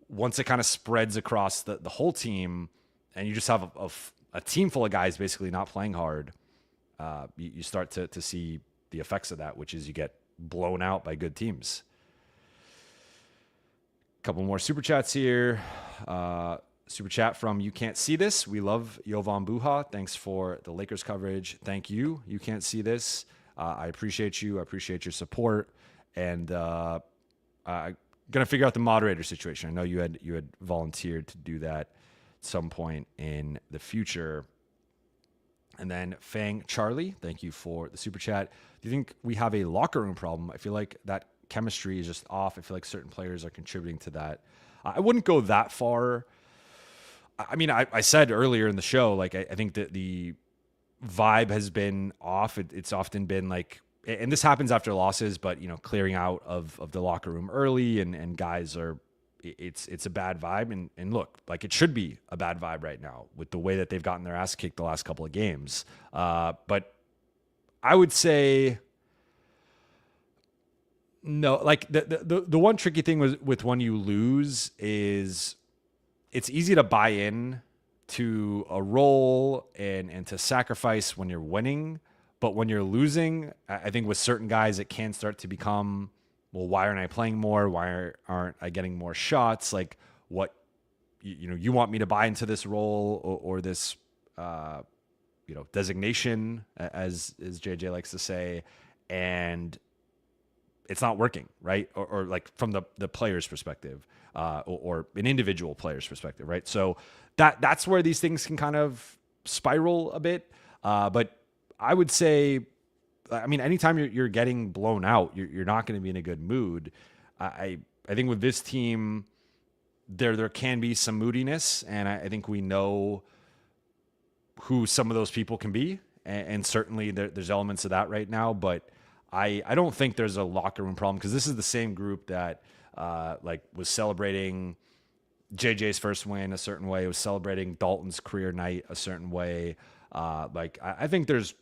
Speaker 2: once it kind of spreads across the whole team and you just have a team full of guys basically not playing hard, you start to see the effects of that, which is you get blown out by good teams. A couple more super chats here. Super chat from You Can't See This. We love Jovan Buha. Thanks for the Lakers coverage. Thank you. You Can't See This. I appreciate you. I appreciate your support. And I'm gonna figure out the moderator situation. I know you had volunteered to do that at some point in the future. And then Fang Charlie, thank you for the super chat. Do you think we have a locker room problem? I feel like that chemistry is just off. I feel like certain players are contributing to that. I wouldn't go that far. I mean, I said earlier in the show, like, I think that the vibe has been off. It's often been like, and this happens after losses, but, you know, clearing out of the locker room early and guys are, it's a bad vibe. And look, like it should be a bad vibe right now with the way that they've gotten their ass kicked the last couple of games. But I would say no, like the one tricky thing with when you lose is it's easy to buy in to a role and to sacrifice when you're winning. But when you're losing, I think with certain guys, it can start to become, well, why aren't I playing more? Why aren't I getting more shots? Like what, you want me to buy into this role or this, designation, as JJ likes to say, and it's not working, right? Or like from the player's perspective, or an individual player's perspective, right? So that's where these things can kind of spiral a bit. But I would say, I mean, anytime you're getting blown out, you're not going to be in a good mood. I think with this team, there can be some moodiness, and I think we know who some of those people can be, and certainly there's elements of that right now. But I don't think there's a locker room problem, because this is the same group that was celebrating JJ's first win a certain way. It was celebrating Dalton's career night a certain way. I think there's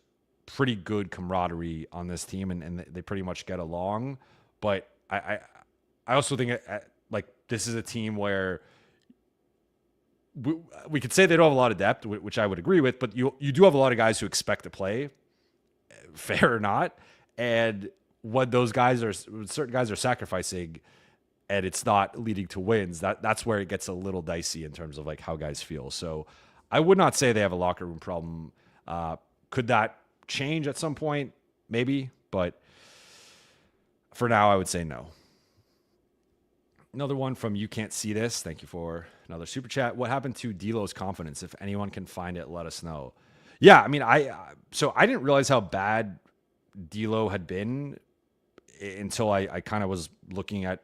Speaker 2: pretty good camaraderie on this team, and they pretty much get along. But I also think this is a team where we could say they don't have a lot of depth, which I would agree with, but you do have a lot of guys who expect to play, fair or not. And what certain guys are sacrificing, and it's not leading to wins, that's where it gets a little dicey in terms of like how guys feel. So I would not say they have a locker room problem. Could that change at some point? Maybe, but for now, I would say no. Another one from You Can't See This. Thank you for another super chat. What happened to D'Lo's confidence? If anyone can find it, let us know. Yeah, I mean, I didn't realize how bad D'Lo had been until I kind of was looking at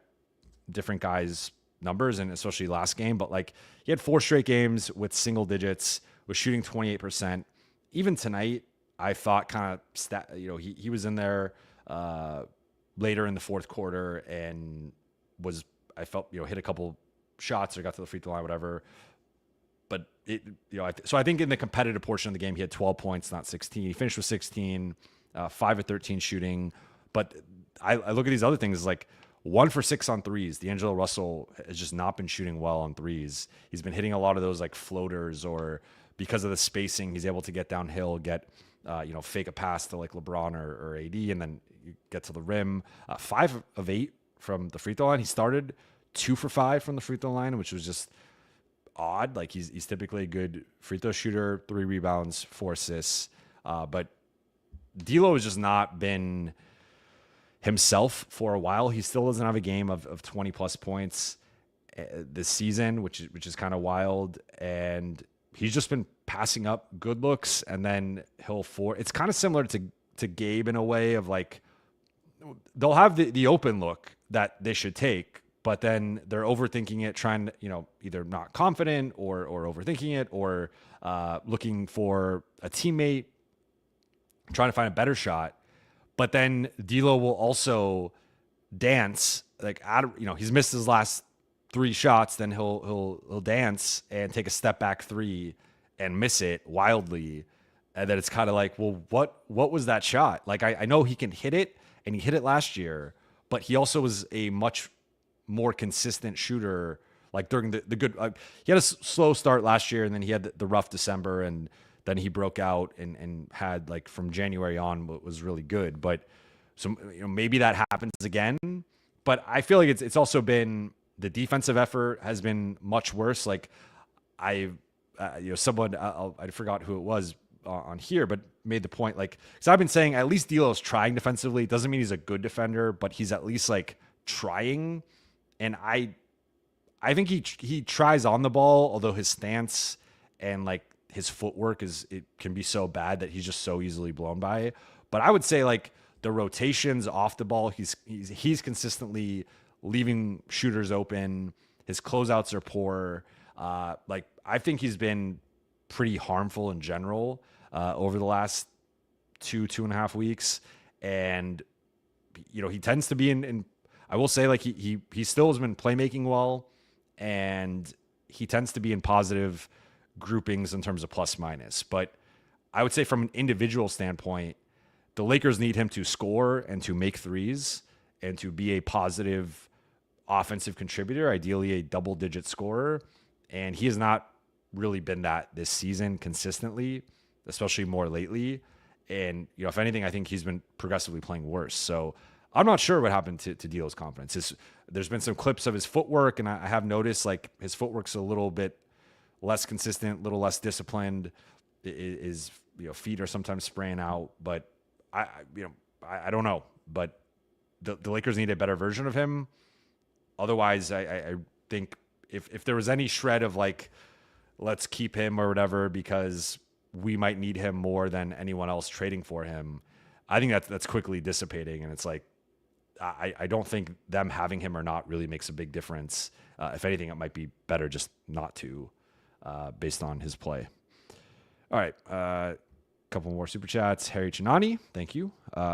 Speaker 2: different guys' numbers, and especially last game. But like, he had 4 straight games with single digits, was shooting 28%. Even tonight, I thought kind of he was in there later in the fourth quarter and was, I felt, hit a couple shots or got to the free throw line, whatever. But so I think in the competitive portion of the game, he had 12 points, not 16. He finished with 16, 5 of 13 shooting. But I look at these other things like 1 for 6 on threes. D'Angelo Russell has just not been shooting well on threes. He's been hitting a lot of those like floaters, or because of the spacing, he's able to get downhill, get fake a pass to like LeBron or AD, and then you get to the rim. 5 of 8 from the free throw line. He started 2 for 5 from the free throw line, which was just odd. Like, he's typically a good free throw shooter. 3 rebounds, 4 assists. But D'Lo has just not been himself for a while. He still doesn't have a game of 20 plus points this season, which is kind of wild. And he's just been passing up good looks, and then it's kind of similar to Gabe in a way of like, they'll have the open look that they should take, but then they're overthinking it, trying to, either not confident or overthinking it, or looking for a teammate, trying to find a better shot. But then D'Lo will also dance, like, he's missed his last 3 shots, then he'll dance and take a step back 3 and miss it wildly. And then it's kind of like, well, what was that shot? Like, I know he can hit it, and he hit it last year, but he also was a much more consistent shooter. Like, during the good, he had a slow start last year, and then he had the rough December, and then he broke out and had, like, from January on, what was really good. But so maybe that happens again. But I feel like it's also been, the defensive effort has been much worse. Like, someone, I forgot who it was on here, but made the point, like, because I've been saying at least D'Lo's trying defensively. It doesn't mean he's a good defender, but he's at least like trying. And I think he tries on the ball, although his stance and like his footwork it can be so bad that he's just so easily blown by it. But I would say, like, the rotations off the ball, he's consistently leaving shooters open. His closeouts are poor. Like, I think he's been pretty harmful in general over the last 2.5 weeks. And, he tends to be in I will say, like, he still has been playmaking well, and he tends to be in positive groupings in terms of plus minus. But I would say, from an individual standpoint, the Lakers need him to score and to make threes and to be a positive offensive contributor, ideally a double-digit scorer. And he has not really been that this season consistently, especially more lately. And, if anything, I think he's been progressively playing worse. So I'm not sure what happened to D'Lo's confidence. There's been some clips of his footwork, and I have noticed, like, his footwork's a little bit less consistent, a little less disciplined. His feet are sometimes spraying out, but I don't know. But the Lakers need a better version of him. Otherwise, I think if there was any shred of, like, let's keep him or whatever because we might need him more than anyone else trading for him, I think that's quickly dissipating. And it's like, I don't think them having him or not really makes a big difference. If anything, it might be better just not to, based on his play. All right. Couple more super chats. Harry Chinani, thank you.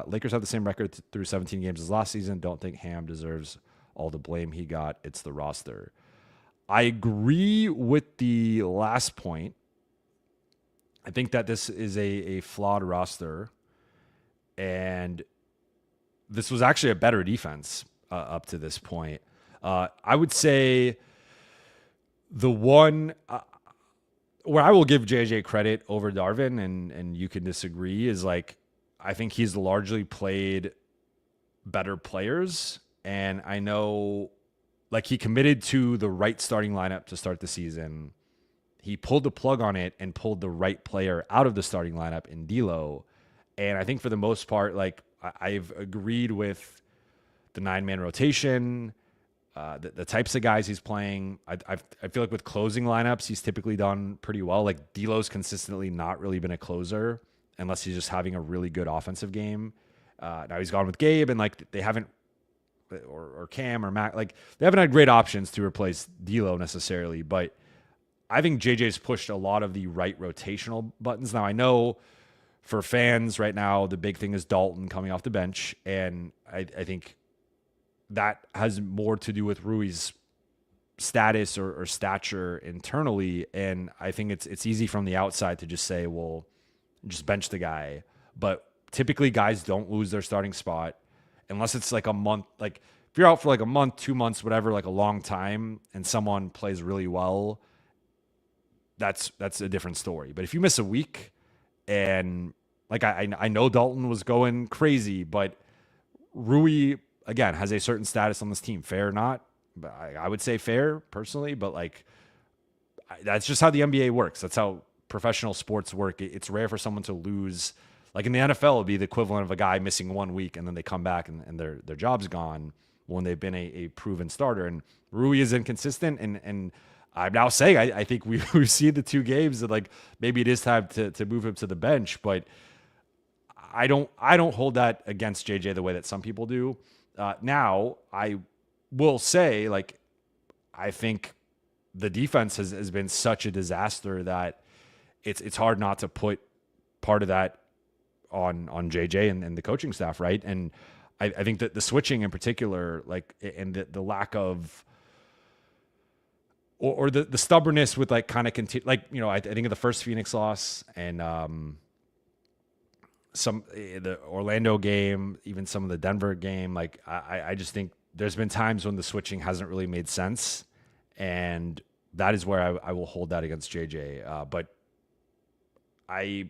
Speaker 2: Lakers have the same record through 17 games as last season. Don't think Ham deserves all the blame he got. It's the roster. I agree with the last point. I think that this is a flawed roster, and this was actually a better defense up to this point. I would say the one where I will give JJ credit over Darvin, and you can disagree, is, like, I think he's largely played better players. And I know, like, he committed to the right starting lineup to start the season. he pulled the plug on it and pulled the right player out of the starting lineup in D'Lo. And I think for the most part, like I've agreed with the 9-man rotation, the types of guys he's playing. I feel like with closing lineups, he's typically done pretty well. Like D'Lo's consistently not really been a closer unless he's just having a really good offensive game. Now he's gone with Gabe, and like they haven't, or Cam or Mac, like they haven't had great options to replace D'Lo necessarily. But I think JJ's pushed a lot of the right rotational buttons. Now I know for fans right now, the big thing is Dalton coming off the bench, and I think that has more to do with Rui's status or stature internally. And I think it's easy from the outside to just say, well, just bench the guy. But typically guys don't lose their starting spot unless it's like a month. Like if you're out for like a month, 2 months, whatever, like a long time, and someone plays really well, that's a different story. But if you miss a week, and like I know Dalton was going crazy, but Rui, again, has a certain status on this team. Fair or not? But I would say fair personally, but like that's just how the NBA works. That's how professional sports work. It's rare for someone to lose. Like in the NFL, it'd be the equivalent of a guy missing 1 week and then they come back and their job's gone when they've been a proven starter. And Rui is inconsistent. And I'm now saying I think we've seen the 2 games that like maybe it is time to move him to the bench, but I don't hold that against JJ the way that some people do. Now, I will say, like, I think the defense has been such a disaster that it's hard not to put part of that on JJ and the coaching staff, right? And I think that the switching in particular, like, and the lack of or the stubbornness with like kind of continue, like, you know, I think of the first Phoenix loss and the Orlando game, even some of the Denver game. Like I just think there's been times when the switching hasn't really made sense, and that is where I will hold that against JJ. But I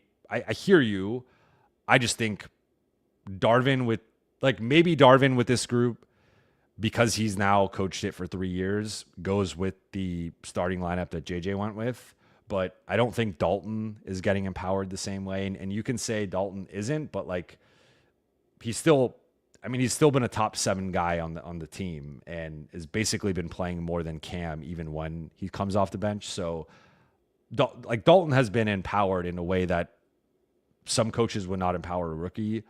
Speaker 2: hear you. I just think Darvin maybe Darvin with this group, because he's now coached it for 3 years, goes with the starting lineup that JJ went with. But I don't think Dalton is getting empowered the same way. And you can say Dalton isn't, but like he's still been a top 7 guy on the team and has basically been playing more than Cam even when he comes off the bench. So like Dalton has been empowered in a way that some coaches would not empower a rookie.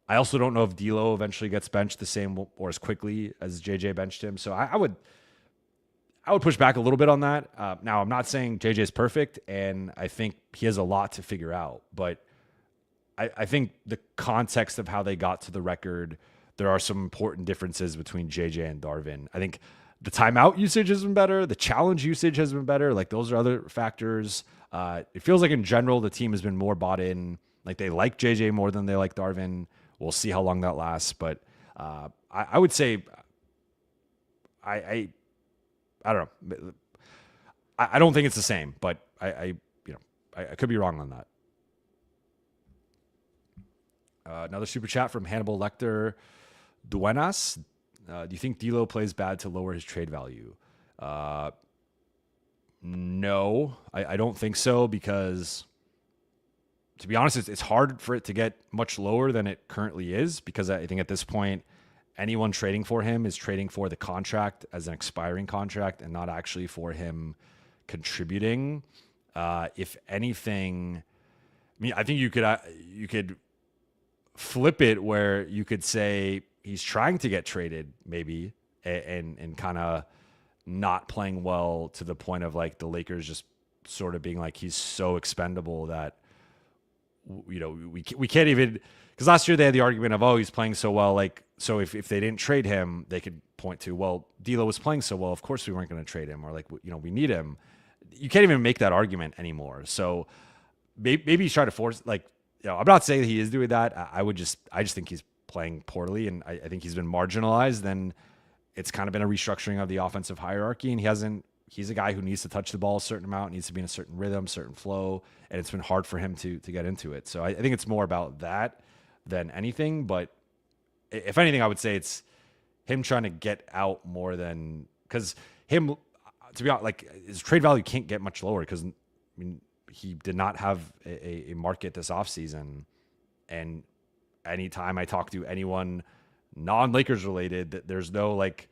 Speaker 2: I also don't know if D'Lo eventually gets benched the same or as quickly as JJ benched him. So I would push back a little bit on that. Now, I'm not saying JJ is perfect, and I think he has a lot to figure out. But I think the context of how they got to the record, there are some important differences between JJ and Darvin. I think the timeout usage has been better. The challenge usage has been better. Like those are other factors. It feels like in general the team has been more bought in. Like they like JJ more than they like Darvin. We'll see how long that lasts. But I would say I don't know. I don't think it's the same, but I could be wrong on that. Another super chat from Hannibal Lecter. Duenas, do you think D'Lo plays bad to lower his trade value? No, I don't think so, because to be honest, it's hard for it to get much lower than it currently is, because I think at this point, anyone trading for him is trading for the contract as an expiring contract and not actually for him contributing. If anything, I mean, I think you could flip it where you could say he's trying to get traded maybe and kind of not playing well to the point of like the Lakers just sort of being like, he's so expendable that, you know, we can't even, because last year they had the argument of, oh, he's playing so well. Like, so if they didn't trade him, they could point to, well, D'Lo was playing so well, of course we weren't going to trade him, or like, you know, we need him. You can't even make that argument anymore. So maybe he's trying to force, like, you know, I'm not saying he is doing that. I just think he's playing poorly, and I think he's been marginalized. Then it's kind of been a restructuring of the offensive hierarchy, and he's a guy who needs to touch the ball a certain amount, needs to be in a certain rhythm, certain flow, and it's been hard for him to get into it. So I think it's more about that than anything. But if anything, I would say it's him trying to get out more than, because him, to be honest, like his trade value can't get much lower because mean, he did not have a market this offseason. And anytime I talk to anyone non-Lakers related, there's no like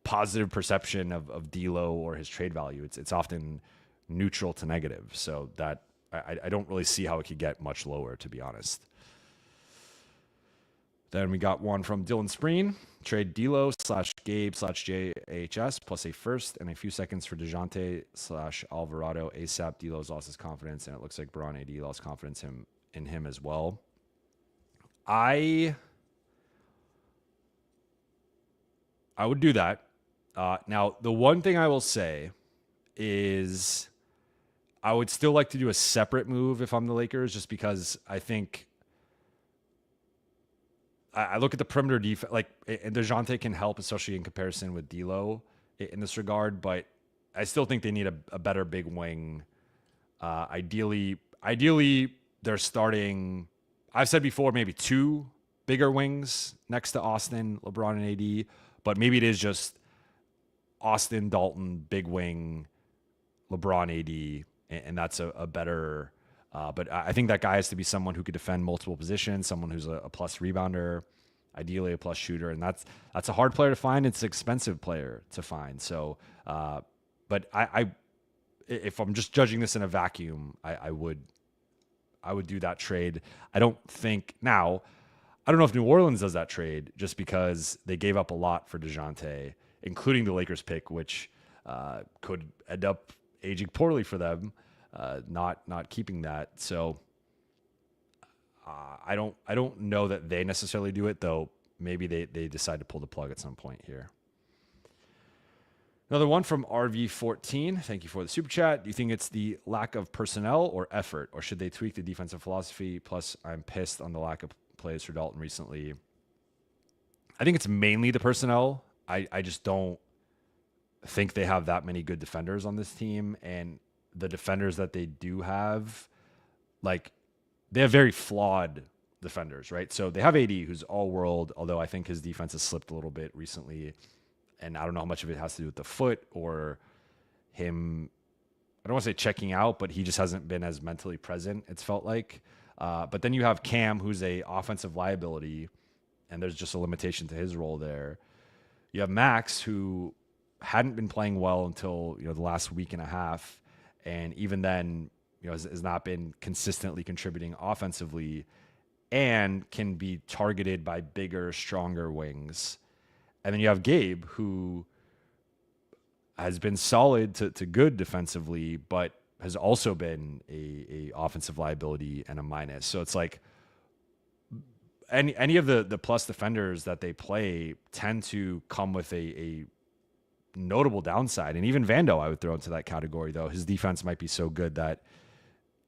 Speaker 2: positive perception of D'Lo or his trade value. It's often neutral to negative. So that I don't really see how it could get much lower, to be honest. Then we got one from Dylan Spreen. Trade D'Lo / Gabe / JHS plus a first and a few seconds for DeJounte / Alvarado ASAP. D'Lo's lost his confidence, and it looks like Bron AD lost confidence in him as well. I would do that. Now, the one thing I will say is I would still like to do a separate move if I'm the Lakers, just because I think I look at the perimeter defense, like, and DeJounte can help, especially in comparison with D'Lo in this regard, but I still think they need a better big wing. Ideally, they're starting, I've said before, maybe 2 bigger wings next to Austin, LeBron, and AD, but maybe it is just Austin, Dalton, big wing, LeBron, AD, and that's a better. But I think that guy has to be someone who could defend multiple positions, someone who's a plus rebounder, ideally a plus shooter, and that's a hard player to find. It's an expensive player to find. So, but I if I'm just judging this in a vacuum, I would do that trade. I don't know if New Orleans does that trade just because they gave up a lot for DeJounte, including the Lakers pick, which could end up aging poorly for them. Not keeping that. So I don't know that they necessarily do it, though. Maybe they decide to pull the plug at some point here. Another one from RV14. Thank you for the super chat. Do you think it's the lack of personnel or effort, or should they tweak the defensive philosophy? Plus, I'm pissed on the lack of plays for Dalton recently. I think it's mainly the personnel. I just don't think they have that many good defenders on this team, and the defenders that they do have, like, they have very flawed defenders, right? So they have AD, who's all world, although I think his defense has slipped a little bit recently. And I don't know how much of it has to do with the foot or him. I don't want to say checking out, but he just hasn't been as mentally present, it's felt like. But then you have Cam, who's a offensive liability, and there's just a limitation to his role there. You have Max, who hadn't been playing well until the last week and a half, and even then, has not been consistently contributing offensively, and can be targeted by bigger, stronger wings. And then you have Gabe, who has been solid to good defensively, but has also been a offensive liability and a minus. So it's like any of the plus defenders that they play tend to come with a notable downside. And even Vando, I would throw into that category, though. His defense might be so good that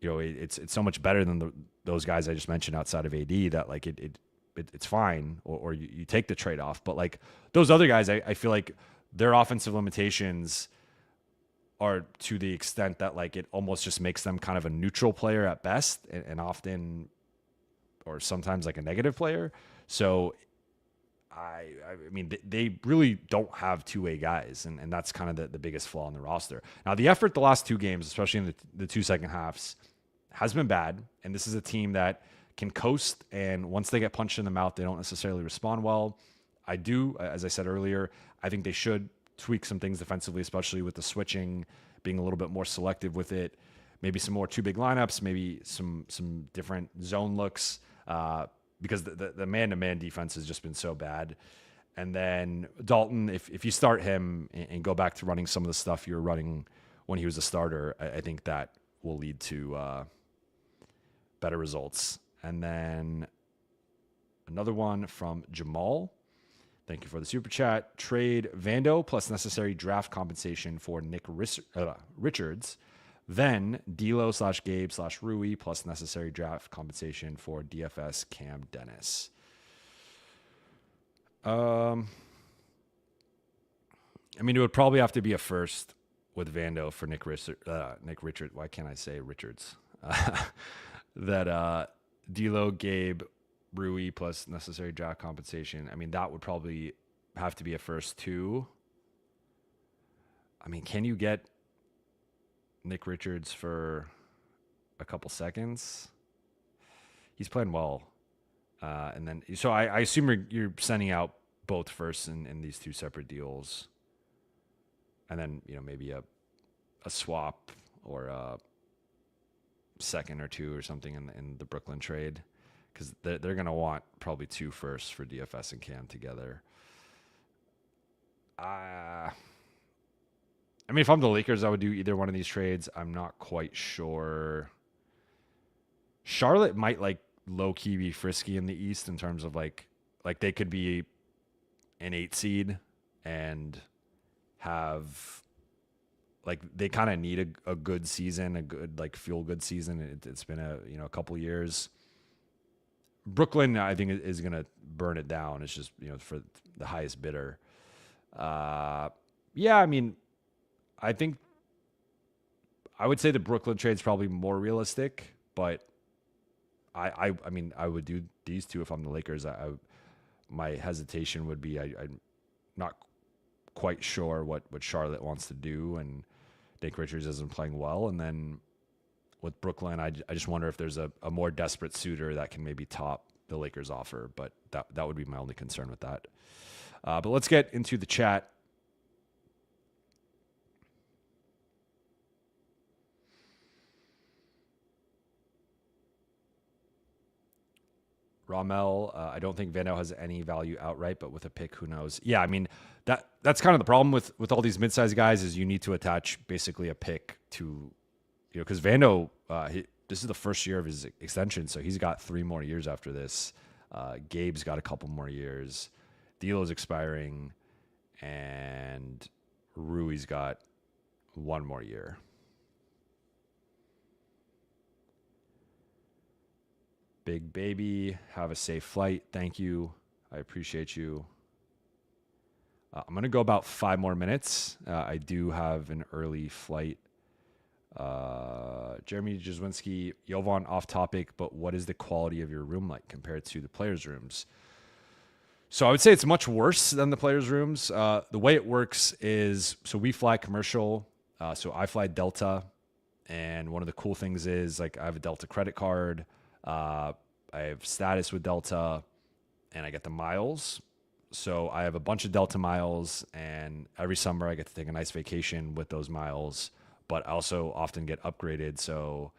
Speaker 2: it's so much better than those guys I just mentioned outside of AD that like it's fine, or you take the trade-off. But like those other guys, I feel like their offensive limitations are to the extent that like it almost just makes them kind of a neutral player at best, and often or sometimes like a negative player. So I mean, they really don't have two-way guys, and that's kind of the biggest flaw in the roster. Now, the effort the last 2 games, especially in the 2 second halves, has been bad, and this is a team that can coast, and once they get punched in the mouth, they don't necessarily respond well. I do, as I said earlier, I think they should tweak some things defensively, especially with the switching, being a little bit more selective with it, maybe some more 2 big lineups, maybe some different zone looks, because the man-to-man defense has just been so bad. And then Dalton, if you start him and go back to running some of the stuff you were running when he was a starter, I think that will lead to better results. And then another one from Jamal. Thank you for the super chat. Trade Vando plus necessary draft compensation for Nick Richards. Then D'Lo / Gabe / Rui plus necessary draft compensation for DFS Cam Dennis. I mean, it would probably have to be a first with Vando for Nick Richards. Why can't I say Richards? That D'Lo, Gabe, Rui plus necessary draft compensation. I mean, that would probably have to be a first too. I mean, can you get Nick Richards for a couple seconds. He's playing well. And then, so I assume you're sending out both firsts in these two separate deals. And then, maybe a swap or a second or two or something in the Brooklyn trade. Because they're going to want probably 2 firsts for DFS and Cam together. I mean, if I'm the Lakers, I would do either one of these trades. I'm not quite sure. Charlotte might low key be frisky in the East in terms of like they could be an 8 seed and have they kind of need a good season, a good feel good season. It's been a couple years. Brooklyn, I think, is going to burn it down. It's just, for the highest bidder. Yeah, I mean, I think I would say the Brooklyn trade's probably more realistic, but I mean, I would do these two if I'm the Lakers. My hesitation would be I'm not quite sure what Charlotte wants to do, and Nick Richards isn't playing well. And then with Brooklyn, I just wonder if there's a more desperate suitor that can maybe top the Lakers offer, but that would be my only concern with that. But let's get into the chat. Rommel, I don't think Vando has any value outright, but with a pick, who knows? Yeah, I mean, that's kind of the problem with all these mid-sized guys is you need to attach basically a pick to, because Vando, this is the first year of his extension, so he's got 3 more years after this. Gabe's got a couple more years. D'Lo's expiring, and Rui's got 1 more year. Big baby, have a safe flight. Thank you. I appreciate you. I'm going to go about 5 more minutes. I do have an early flight. Jeremy Jazwinski, Jovan, off topic, but what is the quality of your room like compared to the players' rooms? So I would say it's much worse than the players' rooms. The way it works is, so we fly commercial. So I fly Delta. And one of the cool things is I have a Delta credit card. I have status with Delta, and I get the miles. So I have a bunch of Delta miles, and every summer I get to take a nice vacation with those miles, but I also often get upgraded. So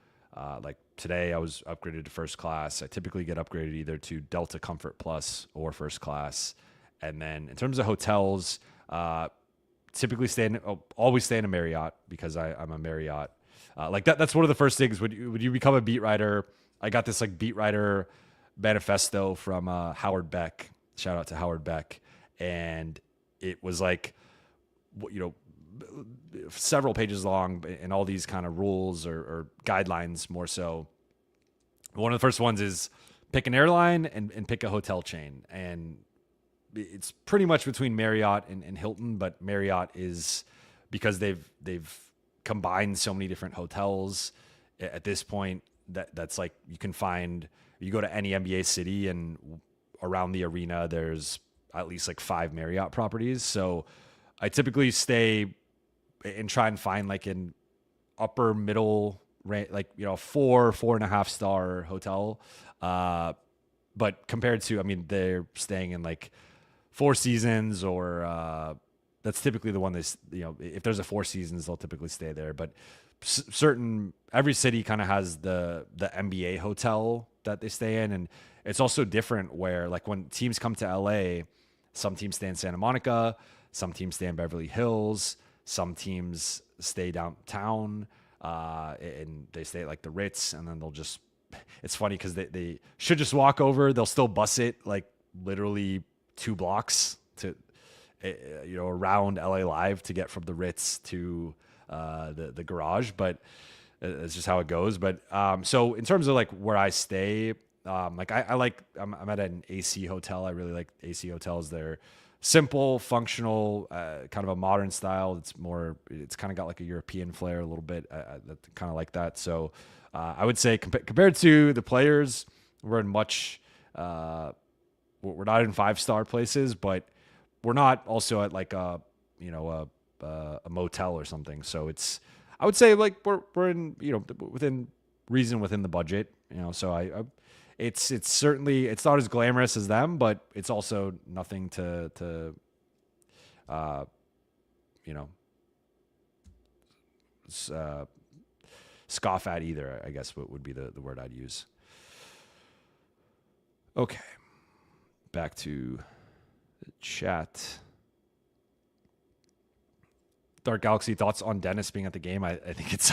Speaker 2: today I was upgraded to first class. I typically get upgraded either to Delta Comfort Plus or first class. And then in terms of hotels, typically always stay in a Marriott because I'm a Marriott. That's one of the first things when you become a beat writer. I got this beat writer manifesto from Howard Beck. Shout out to Howard Beck. And it was several pages long and all these kind of rules or guidelines more so. One of the first ones is pick an airline and pick a hotel chain. And it's pretty much between Marriott and Hilton, but Marriott is because they've combined so many different hotels at this point that's you go to any NBA city and around the arena, there's at least 5 Marriott properties. So I typically stay and try and find an upper middle range, 4.5 star hotel. But compared to, they're staying in Four Seasons or that's typically the one if there's a Four Seasons, they'll typically stay there. But every city kind of has the NBA hotel that they stay in. And it's also different where when teams come to LA, some teams stay in Santa Monica, some teams stay in Beverly Hills, some teams stay downtown, and they stay at the Ritz, and then it's funny because they should just walk over. They'll still bus it literally 2 blocks to, around LA Live to get from the Ritz to the garage, but it's just how it goes. But so in terms of where I stay, I'm at an AC hotel. I really like AC hotels. They're simple, functional, kind of a modern style. It's kind of got a European flair a little bit. I kind of like that. So I would say compared to the players, we're in much, we're not in 5-star places, but we're not also at a motel or something. So I would say like we're in, within reason, within the budget, so it's certainly, it's not as glamorous as them, but it's also nothing to uh you know uh, scoff at either, I guess what would be the word I'd use. Okay, back to the chat. Dark Galaxy, thoughts on Dennis being at the game? I think it's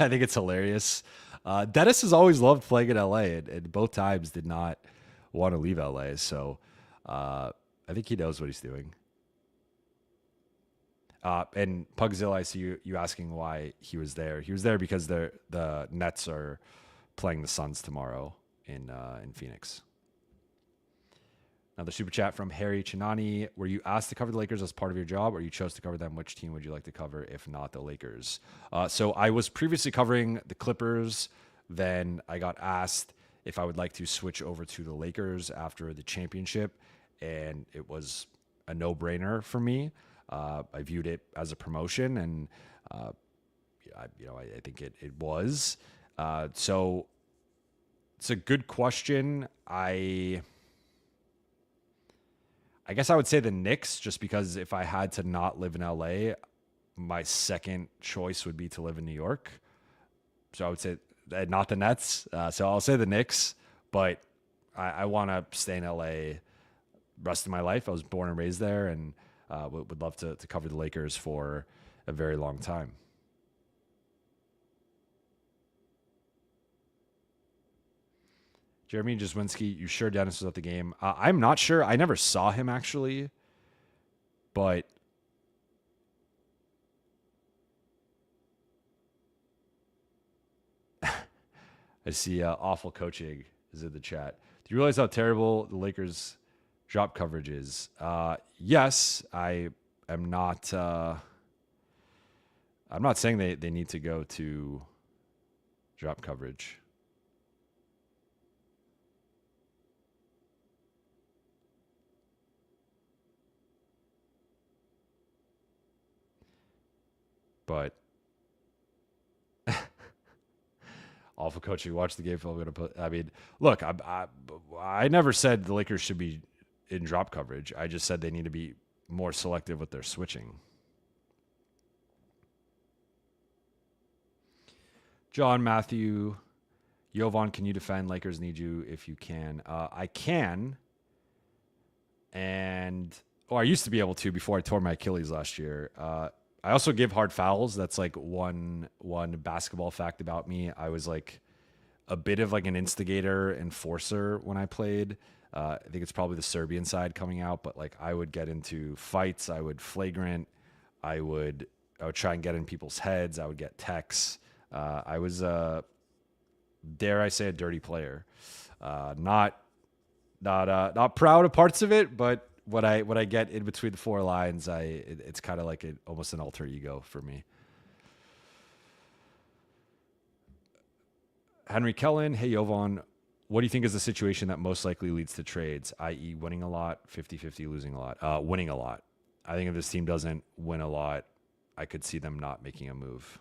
Speaker 2: I think it's hilarious. Dennis has always loved playing in LA, and both times did not want to leave LA. So I think he knows what he's doing. And Pugzilla, I see you asking why he was there. He was there because the Nets are playing the Suns tomorrow in Phoenix. Another super chat from Harry Chinani. Were you asked to cover the Lakers as part of your job, or you chose to cover them? Which team would you like to cover if not the Lakers? So I was previously covering the Clippers. Then I got asked if I would like to switch over to the Lakers after the championship, and it was a no-brainer for me. I viewed it as a promotion, and I think it was. So it's a good question. I guess I would say the Knicks, just because if I had to not live in LA, my second choice would be to live in New York. So I would say not the Nets. So I'll say the Knicks, but I want to stay in LA rest of my life. I was born and raised there, and would love to cover the Lakers for a very long time. Jeremy Jaswinski, you sure Dennis was at the game? I'm not sure. I never saw him actually, but I see awful coaching is in the chat. Do you realize how terrible the Lakers drop coverage is? Yes, I am not. I'm not saying they need to go to drop coverage. But awful coaching. Watch the game film. I'm gonna put. I mean, look, I never said the Lakers should be in drop coverage. I just said they need to be more selective with their switching. John Matthew, Jovan, can you defend? Lakers need you if you can. I can, I used to be able to before I tore my Achilles last year. I also give hard fouls. That's like one basketball fact about me. I was like a bit of like an instigator, enforcer when I played. I think it's probably the Serbian side coming out, but like I would get into fights. I would flagrant. I would try and get in people's heads. I would get techs. I was dare I say, a dirty player. Not proud of parts of it, but what I get in between the four lines, it's kind of like almost an alter ego for me. Henry Kellen, hey Jovan, what do you think is the situation that most likely leads to trades, i.e. winning a lot, 50-50, losing a lot? Winning a lot. I think if this team doesn't win a lot, I could see them not making a move.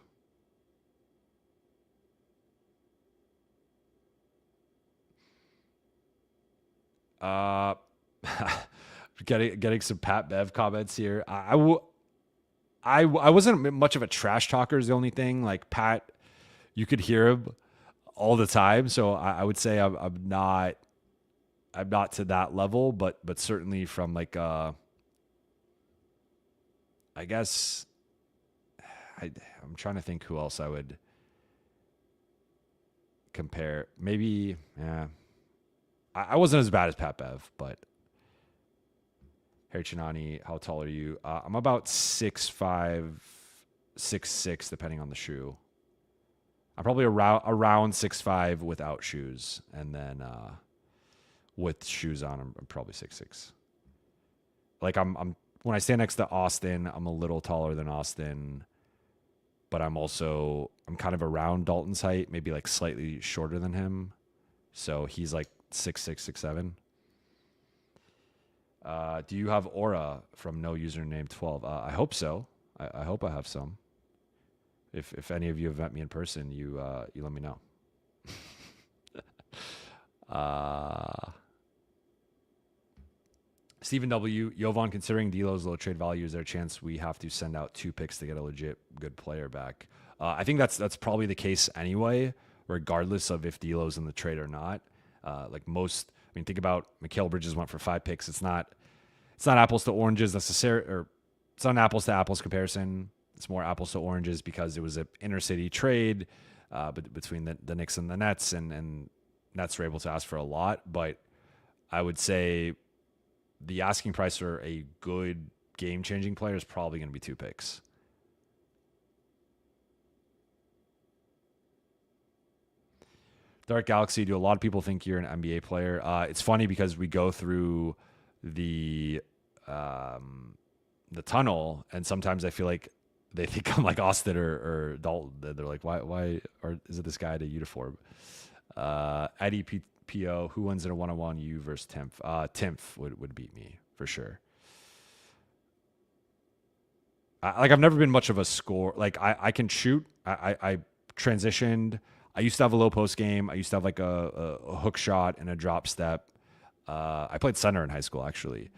Speaker 2: Getting some Pat Bev comments here. I wasn't much of a trash talker is the only thing. Like Pat, you could hear him all the time. So I would say I'm not to that level, but certainly from like I guess I'm trying to think who else I would compare. Maybe I wasn't as bad as Pat Bev, but Harry Chinani, how tall are you? I'm about 6'5", 6'6", depending on the shoe. I'm probably around 6'5" without shoes, and then with shoes on, I'm probably 6'6". Like I'm when I stand next to Austin, I'm a little taller than Austin, but I'm kind of around Dalton's height, maybe like slightly shorter than him. So he's like 6'6", 6'7". Do you have aura from no username 12? I hope so. I hope I have some. If any of you have met me in person, you let me know. Stephen W. Jovan, considering D'Lo's low trade value, is there a chance we have to send out 2 picks to get a legit good player back? I think that's probably the case anyway, regardless of if D'Lo's in the trade or not. Think about Mikal Bridges went for 5 picks. It's not apples to oranges necessarily, or it's not an apples to apples comparison. It's more apples to oranges because it was an inner city trade between the Knicks and the Nets, and Nets were able to ask for a lot. But I would say the asking price for a good game-changing player is probably going to be 2 picks. Dark Galaxy, do a lot of people think you're an NBA player? It's funny because we go through the tunnel, and sometimes I feel like they think I'm like Austin or Dalton. They're like, why is it this guy at a uniform? Eddie PO, who wins in a one-on-one, you versus Timph? Timph would beat me for sure. I've never been much of a score. Like I can shoot. I transitioned. I used to have a low post game. I used to have like a hook shot and a drop step. I played center in high school actually,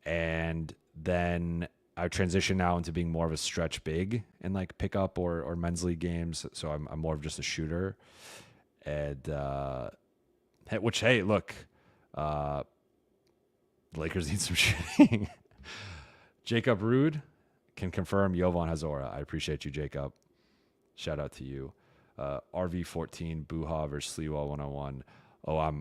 Speaker 2: and then I transitioned now into being more of a stretch big in like pickup or men's league games. So I'm more of just a shooter, and which hey, look, the Lakers need some shooting. Jacob Rude can confirm Jovan has aura. I appreciate you, Jacob. Shout out to you. RV14 Buha versus Sliwa 101. Oh, I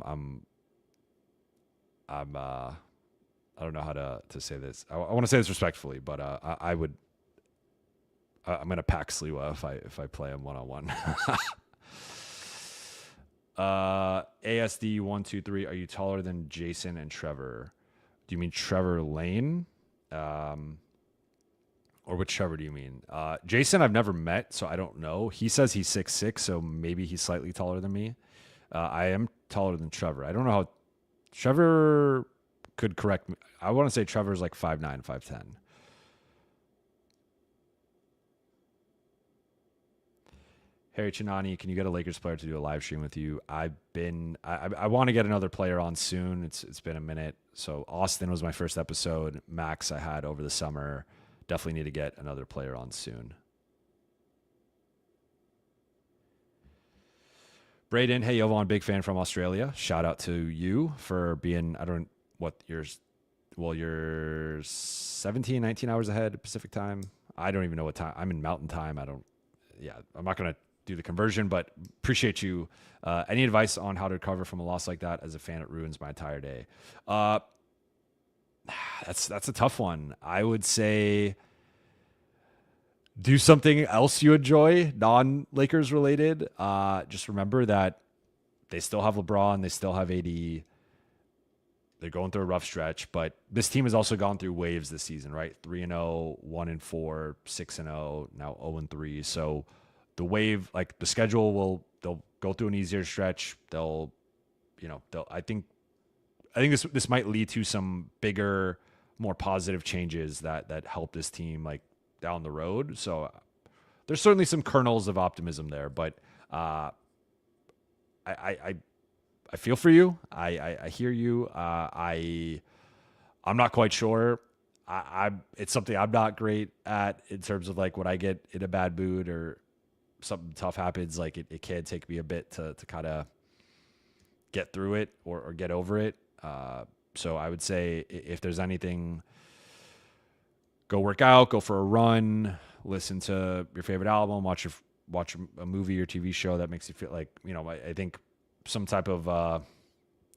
Speaker 2: don't know how to say this. I want to say this respectfully, but I'm gonna pack Sliwa if I play him 1-on-1. ASD 123. Are you taller than Jason and Trevor? Do you mean Trevor Lane? Or which Trevor do you mean? Jason, I've never met, so I don't know. He says he's 6'6", so maybe he's slightly taller than me. I am taller than Trevor. I don't know how Trevor could correct me. I want to say Trevor's like 5'9", 5'10". Harry Chinani, can you get a Lakers player to do a live stream with you? I want to get another player on soon. It's been a minute. So Austin was my first episode. Max I had over the summer. Definitely need to get another player on soon. Braden, hey Jovan, big fan from Australia. Shout out to you for being, you're 17, 19 hours ahead of Pacific time. I don't even know what time. I'm in Mountain time. I'm not going to do the conversion, but appreciate you. Any advice on how to recover from a loss like that? As a fan, it ruins my entire day. That's a tough one. I would say do something else you enjoy, non-Lakers related. Just remember that they still have LeBron, they still have AD. They're going through a rough stretch, but this team has also gone through waves this season, right? 3-0, 1-4, 6-0, now 0-3. So the wave, like the schedule they'll go through an easier stretch. I think this might lead to some bigger, more positive changes that help this team like down the road. So there's certainly some kernels of optimism there, but I feel for you. I hear you. I'm not quite sure. It's something I'm not great at in terms of like when I get in a bad mood or something tough happens, like it can take me a bit to kind of get through it or get over it. So I would say if there's anything, go work out, go for a run, listen to your favorite album, watch a movie or TV show that makes you feel like, I think some type of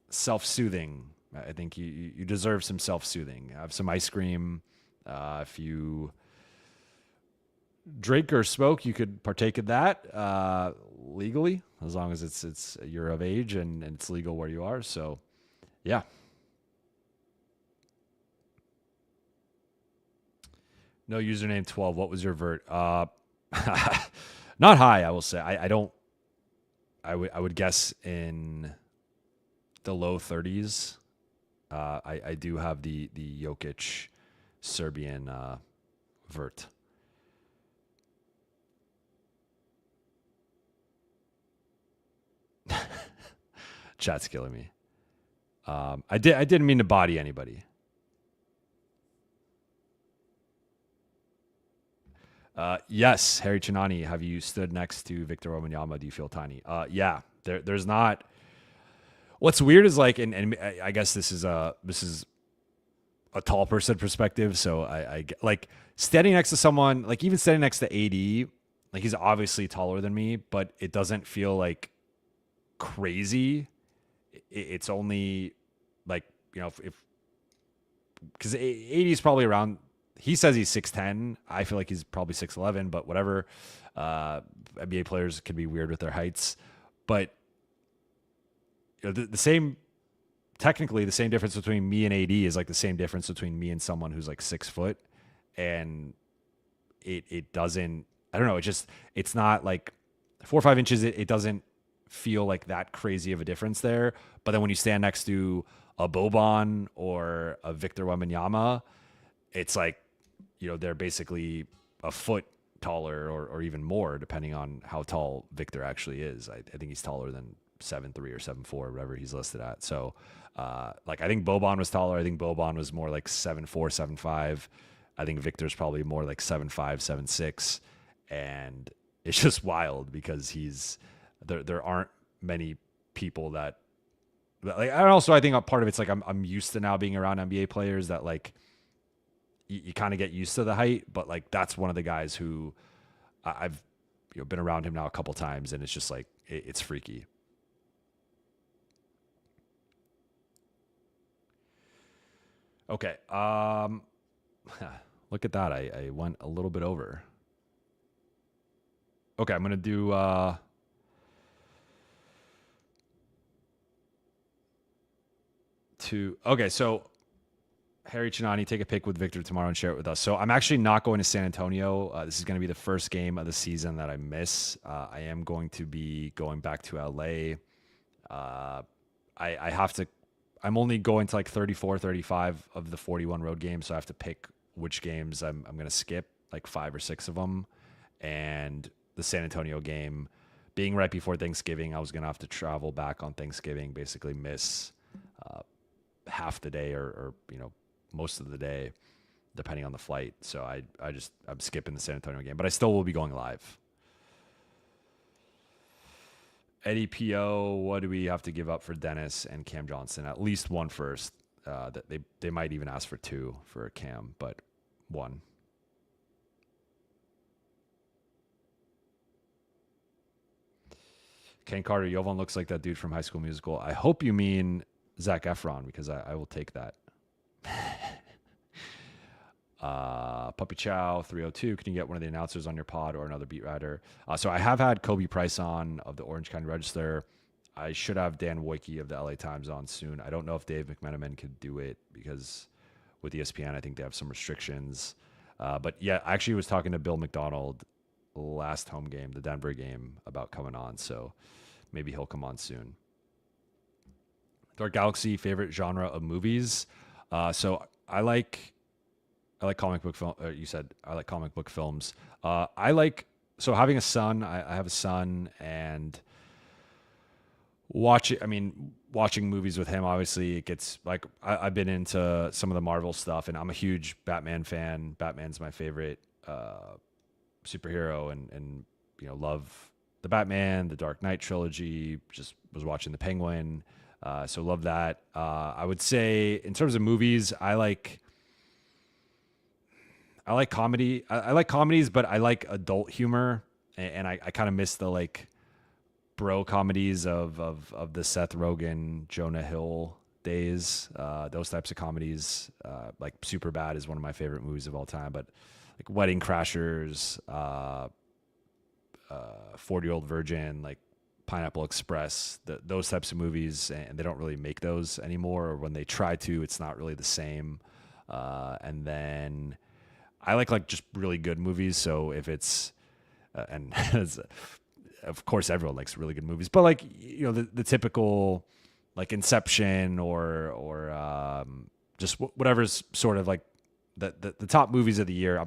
Speaker 2: self-soothing. I think you deserve some self-soothing. Have some ice cream. If you drink or smoke, you could partake of that legally, as long as it's you're of age and it's legal where you are. So, yeah. No username 12. What was your vert? Not high, I will say. I would guess in the low 30s. I do have the Jokic Serbian vert. Chat's killing me. I didn't mean to body anybody. Yes, Harry Chinani, have you stood next to Victor Wembanyama? Do you feel tiny? Yeah. There's not. What's weird is like, and I guess this is a tall person perspective. So I like standing next to someone, like even standing next to AD, like he's obviously taller than me, but it doesn't feel like crazy. It's only like, if because AD is probably around, he says he's 6'10. I feel like he's probably 6'11, but whatever. NBA players can be weird with their heights, but the same, technically the same difference between me and AD is like the same difference between me and someone who's like 6 foot. And it doesn't, I don't know. It's not like 4 or 5 inches. It doesn't feel like that crazy of a difference there. But then when you stand next to a Boban or a Victor Wembanyama, it's like, they're basically a foot taller or even more, depending on how tall Victor actually is. I think he's taller than 7'3" or 7'4", whatever he's listed at. So, like, I think Boban was taller. I think Boban was more like 7'4", 7'5". I think Victor's probably more like 7'5", 7'6". And it's just wild because there aren't many people that like, and also I think a part of it's like I'm used to now being around NBA players that like you kind of get used to the height, but like that's one of the guys who I've been around him now a couple times, and it's just like it's freaky. Okay, look at that. I went a little bit over. Okay, I'm gonna do okay, so Harry Chinani, take a pic with Victor tomorrow and share it with us. So I'm actually not going to San Antonio. This is going to be the first game of the season that I miss. I am going to be going back to LA. I have to, I'm only going to like 34, 35 of the 41 road games. So I have to pick which games I'm going to skip, like 5 or 6 of them. And the San Antonio game being right before Thanksgiving, I was going to have to travel back on Thanksgiving, basically miss half the day or most of the day, depending on the flight. So I'm skipping the San Antonio game, but I still will be going live. Eddie PO, what do we have to give up for Dennis and Cam Johnson? At least one first. That they might even ask for 2 for Cam, but 1. Ken Carter, Jovan looks like that dude from High School Musical. I hope you mean Zac Efron, because I will take that. Puppy Chow 302, can you get one of the announcers on your pod or another beat writer? So I have had Kobe Price on of the Orange County Register. I should have Dan Wojcicki of the LA Times on soon. I don't know if Dave McMenamin could do it because with ESPN, I think they have some restrictions. But yeah, I actually was talking to Bill McDonald last home game, the Denver game, about coming on. So maybe he'll come on soon. Dark Galaxy, favorite genre of movies. So I like comic book film. You said I like comic book films. So having a son, I have a son, and watching movies with him, obviously it gets like, I've been into some of the Marvel stuff, and I'm a huge Batman fan. Batman's my favorite superhero, and love the Batman, the Dark Knight trilogy. Just was watching the Penguin. So love that. I would say in terms of movies, I like comedy. I like comedies, but I like adult humor, and I kind of miss the like bro comedies of the Seth Rogen, Jonah Hill days. Those types of comedies, like Superbad is one of my favorite movies of all time. But like Wedding Crashers, 40-Year-Old Virgin, like Pineapple Express, those types of movies, and they don't really make those anymore, or when they try to, it's not really the same. And then I like just really good movies. So if it's and of course everyone likes really good movies, but like the typical like Inception or just whatever's sort of like the top movies of the year.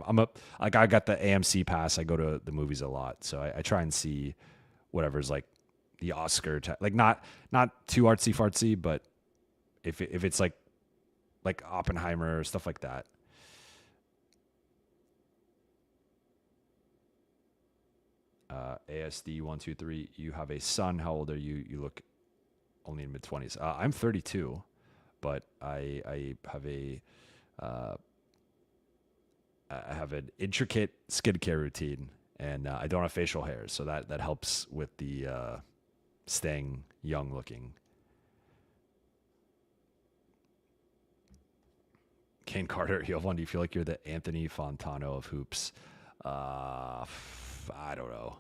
Speaker 2: I got the AMC pass. I go to the movies a lot, so I try and see whatever's like the Oscar like not too artsy fartsy, but if it's like Oppenheimer or stuff like that. ASD123, you have a son. How old are you? You look only in mid-20s. I'm 32, but I have I have an intricate skincare routine, and I don't have facial hairs, so that helps with the staying young looking. Kane Carter, Jovan, do you feel like you're the Anthony Fontano of hoops? I don't know.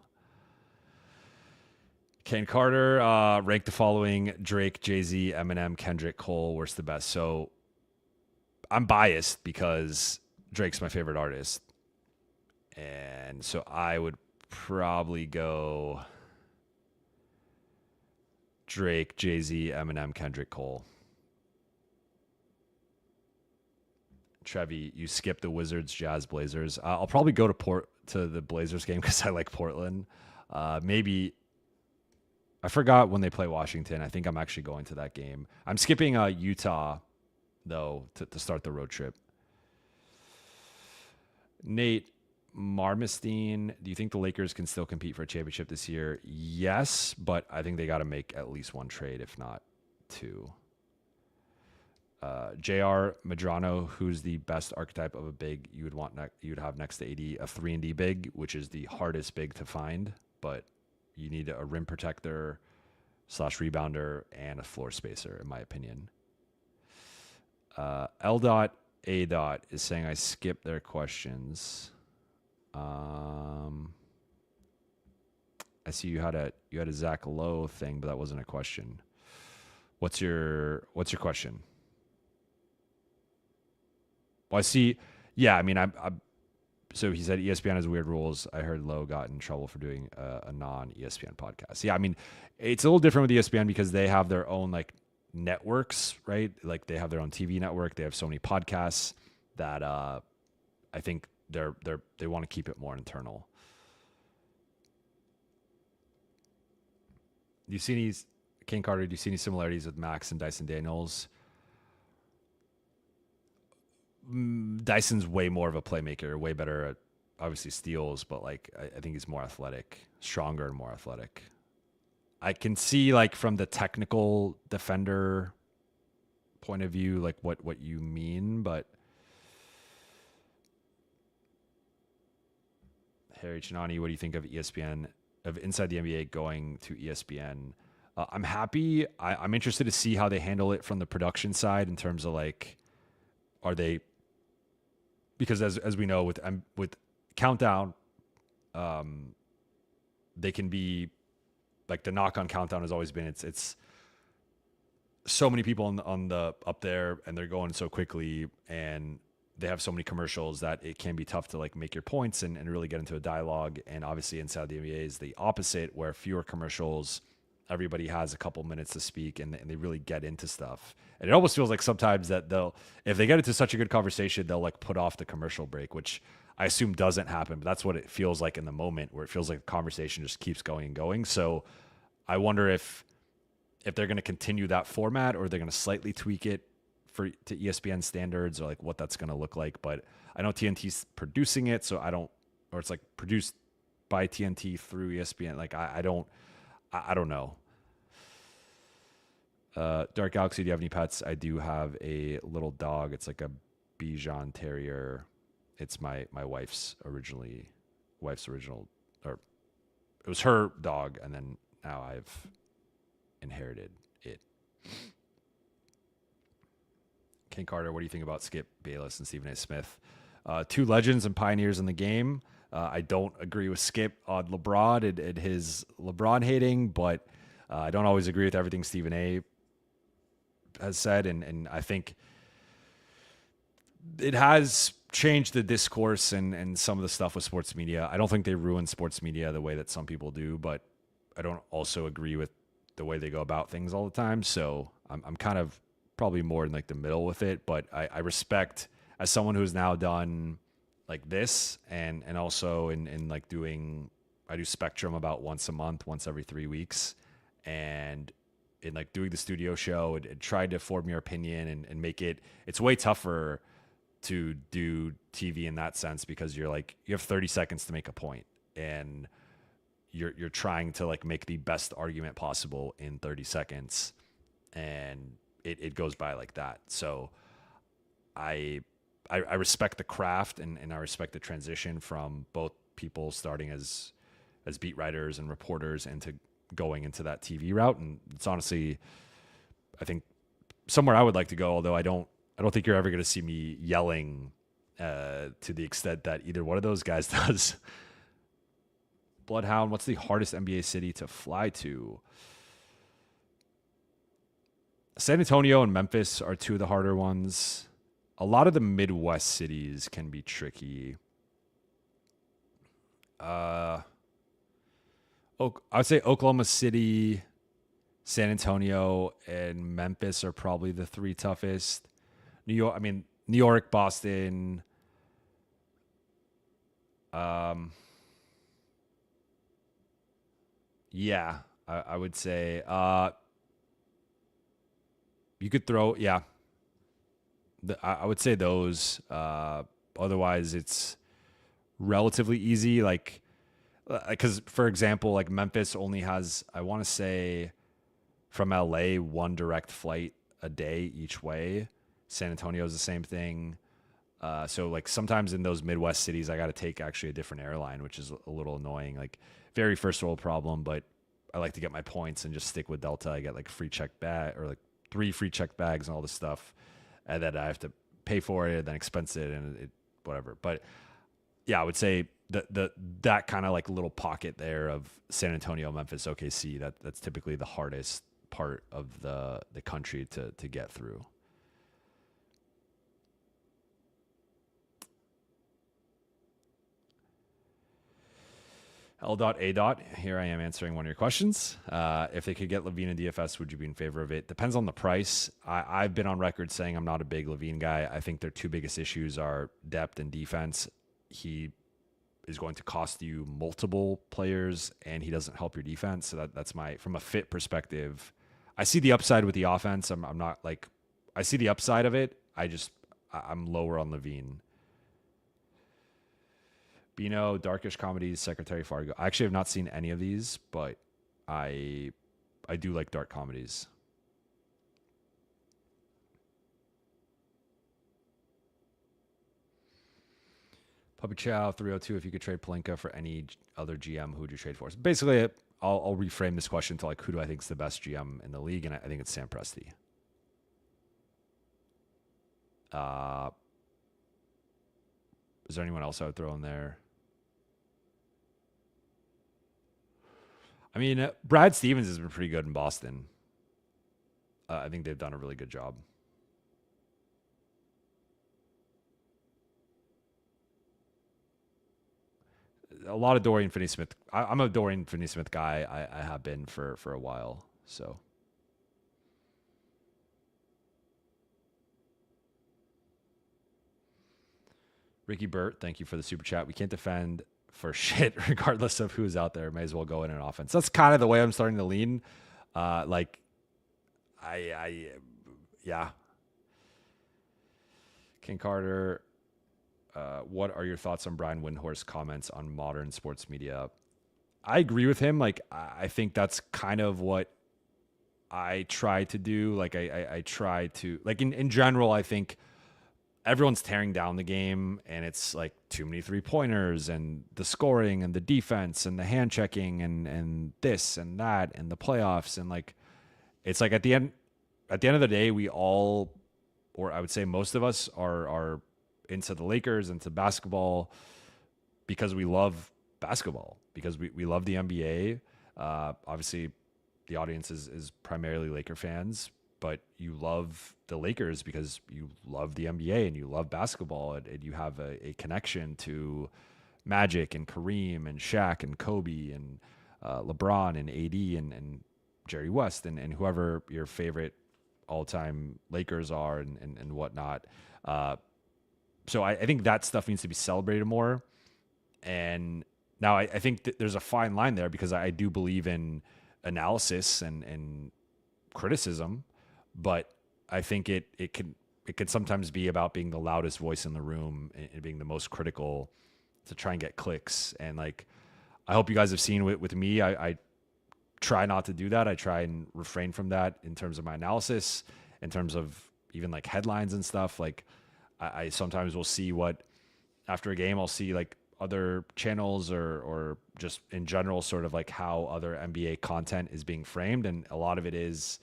Speaker 2: Kane Carter, ranked the following: Drake, Jay-Z, Eminem, Kendrick, Cole. Worst the best. So I'm biased because Drake's my favorite artist. And so I would probably go Drake, Jay-Z, Eminem, Kendrick, Cole. Trevi, you skipped the Wizards, Jazz, Blazers. I'll probably go to the Blazers game because I like Portland. Maybe I forgot when they play Washington. I think I'm actually going to that game. I'm skipping Utah though to start the road trip. Nate Marmestein, do you think the Lakers can still compete for a championship this year? Yes, but I think they got to make at least one trade, if not two. JR Madrano, who's the best archetype of a big you would have next to AD? A 3-and-D big, which is the hardest big to find, but you need a rim protector / rebounder and a floor spacer, in my opinion. L. A. is saying I skipped their questions. I see you had a Zach Lowe thing, but that wasn't a question. What's your question? Well, I see. Yeah, I mean, so he said ESPN has weird rules. I heard Lowe got in trouble for doing a non-ESPN podcast. Yeah, I mean, it's a little different with ESPN because they have their own like networks, right? Like they have their own TV network. They have so many podcasts that I think they want to keep it more internal. Do you see any, Kane Carter? Do you see any similarities with Max and Dyson Daniels? Dyson's way more of a playmaker, way better at obviously steals, but like I think he's more athletic, stronger and more athletic. I can see like from the technical defender point of view, like what you mean, but Harry Chinani, what do you think of ESPN, of Inside the NBA going to ESPN? I'm happy. I'm interested to see how they handle it from the production side in terms of like, are they, because as we know with Countdown, they can be like, the knock on Countdown has always been it's so many people on the up there and they're going so quickly and they have so many commercials that it can be tough to like make your points and really get into a dialogue. And obviously Inside the NBA is the opposite, where fewer commercials, everybody has a couple minutes to speak and they really get into stuff. And it almost feels like sometimes that if they get into such a good conversation, they'll like put off the commercial break, which I assume doesn't happen, but that's what it feels like in the moment, where it feels like the conversation just keeps going and going. So I wonder if they're going to continue that format or they're going to slightly tweak it to ESPN standards, or like what that's going to look like. But I know TNT's producing it, so or it's like produced by TNT through ESPN. Like I don't know. Dark Galaxy, do you have any pets? I do have a little dog. It's like a Bichon Terrier. It's my wife's original, or it was her dog, and then now I've inherited it. King Carter, what do you think about Skip Bayless and Stephen A. Smith? Two legends and pioneers in the game. I don't agree with Skip on LeBron and his LeBron hating, but I don't always agree with everything Stephen A. has said, and I think it has changed the discourse and some of the stuff with sports media. I don't think they ruin sports media the way that some people do, but I don't also agree with the way they go about things all the time. So I'm kind of probably more in like the middle with it, but I respect, as someone who's now done like this and also in like I do Spectrum about once a month, once every 3 weeks. and in like doing the studio show and tried to form your opinion and make it's way tougher to do TV in that sense because you're like, you have 30 seconds to make a point and you're trying to like make the best argument possible in 30 seconds and it goes by like that. So I respect the craft and I respect the transition from both people starting as beat writers and reporters into going into that TV route. And it's honestly, I think somewhere I would like to go, although I don't think you're ever going to see me yelling to the extent that either one of those guys does. Bloodhound, what's the hardest NBA city to fly to? San Antonio and Memphis are two of the harder ones. A lot of the Midwest cities can be tricky. I would say Oklahoma City, San Antonio, and Memphis are probably the three toughest. New York, Boston. Yeah, I would say you could throw, yeah. I would say those. Otherwise, it's relatively easy. Like, because for example, like Memphis only has, I want to say, from LA, one direct flight a day each way. San Antonio is the same thing. So like sometimes in those Midwest cities, I got to take actually a different airline, which is a little annoying. Like very first world problem, but I like to get my points and just stick with Delta. I get like free check bag or like 3 free check bags and all this stuff, and then I have to pay for it and then expense it and whatever. But yeah, I would say that kind of like little pocket there of San Antonio, Memphis, OKC. That's typically the hardest part of the country to get through. L.A. Here I am answering one of your questions. If they could get LaVine and DFS, would you be in favor of it? Depends on the price. I've been on record saying I'm not a big LaVine guy. I think their two biggest issues are depth and defense. He is going to cost you multiple players, and he doesn't help your defense. So that's from a fit perspective. I see the upside with the offense. I'm not like, I see the upside of it. I'm lower on LaVine. Bino, Darkish Comedies, Secretary Fargo. I actually have not seen any of these, but I do like dark comedies. Puppy Chow 302. If you could trade Palinka for any other GM, who would you trade for? So basically, I'll reframe this question to like, who do I think is the best GM in the league? And I think it's Sam Presti. Is there anyone else I would throw in there? I mean, Brad Stevens has been pretty good in Boston. I think they've done a really good job. A lot of Dorian Finney-Smith. I'm a Dorian Finney-Smith guy. I have been for a while. So. Ricky Burt, thank you for the super chat. We can't defend for shit regardless of who's out there. May as well go in an offense. That's kind of the way I'm starting to lean. Yeah. King Carter, what are your thoughts on Brian Windhorst's comments on modern sports media? I agree with him. Like, I think that's kind of what I try to do. Like, I try to, like, in general, I think everyone's tearing down the game, and it's like too many 3-pointers and the scoring and the defense and the hand checking and this and that and the playoffs. And like, it's like at the end of the day, we all, or I would say most of us are into the Lakers, into basketball because we love basketball, because we love the NBA. Obviously the audience is primarily Laker fans, but you love the Lakers because you love the NBA and you love basketball, and you have a connection to Magic and Kareem and Shaq and Kobe and LeBron and AD and Jerry West and whoever your favorite all-time Lakers are and whatnot. So I think that stuff needs to be celebrated more. And now I think that there's a fine line there, because I do believe in analysis and criticism, but I think it can sometimes be about being the loudest voice in the room and being the most critical to try and get clicks. And like, I hope you guys have seen with me, I try not to do that. I try and refrain from that in terms of my analysis, in terms of even like headlines and stuff. Like I sometimes will see what after a game, I'll see like other channels or just in general, sort of like how other NBA content is being framed. And a lot of it is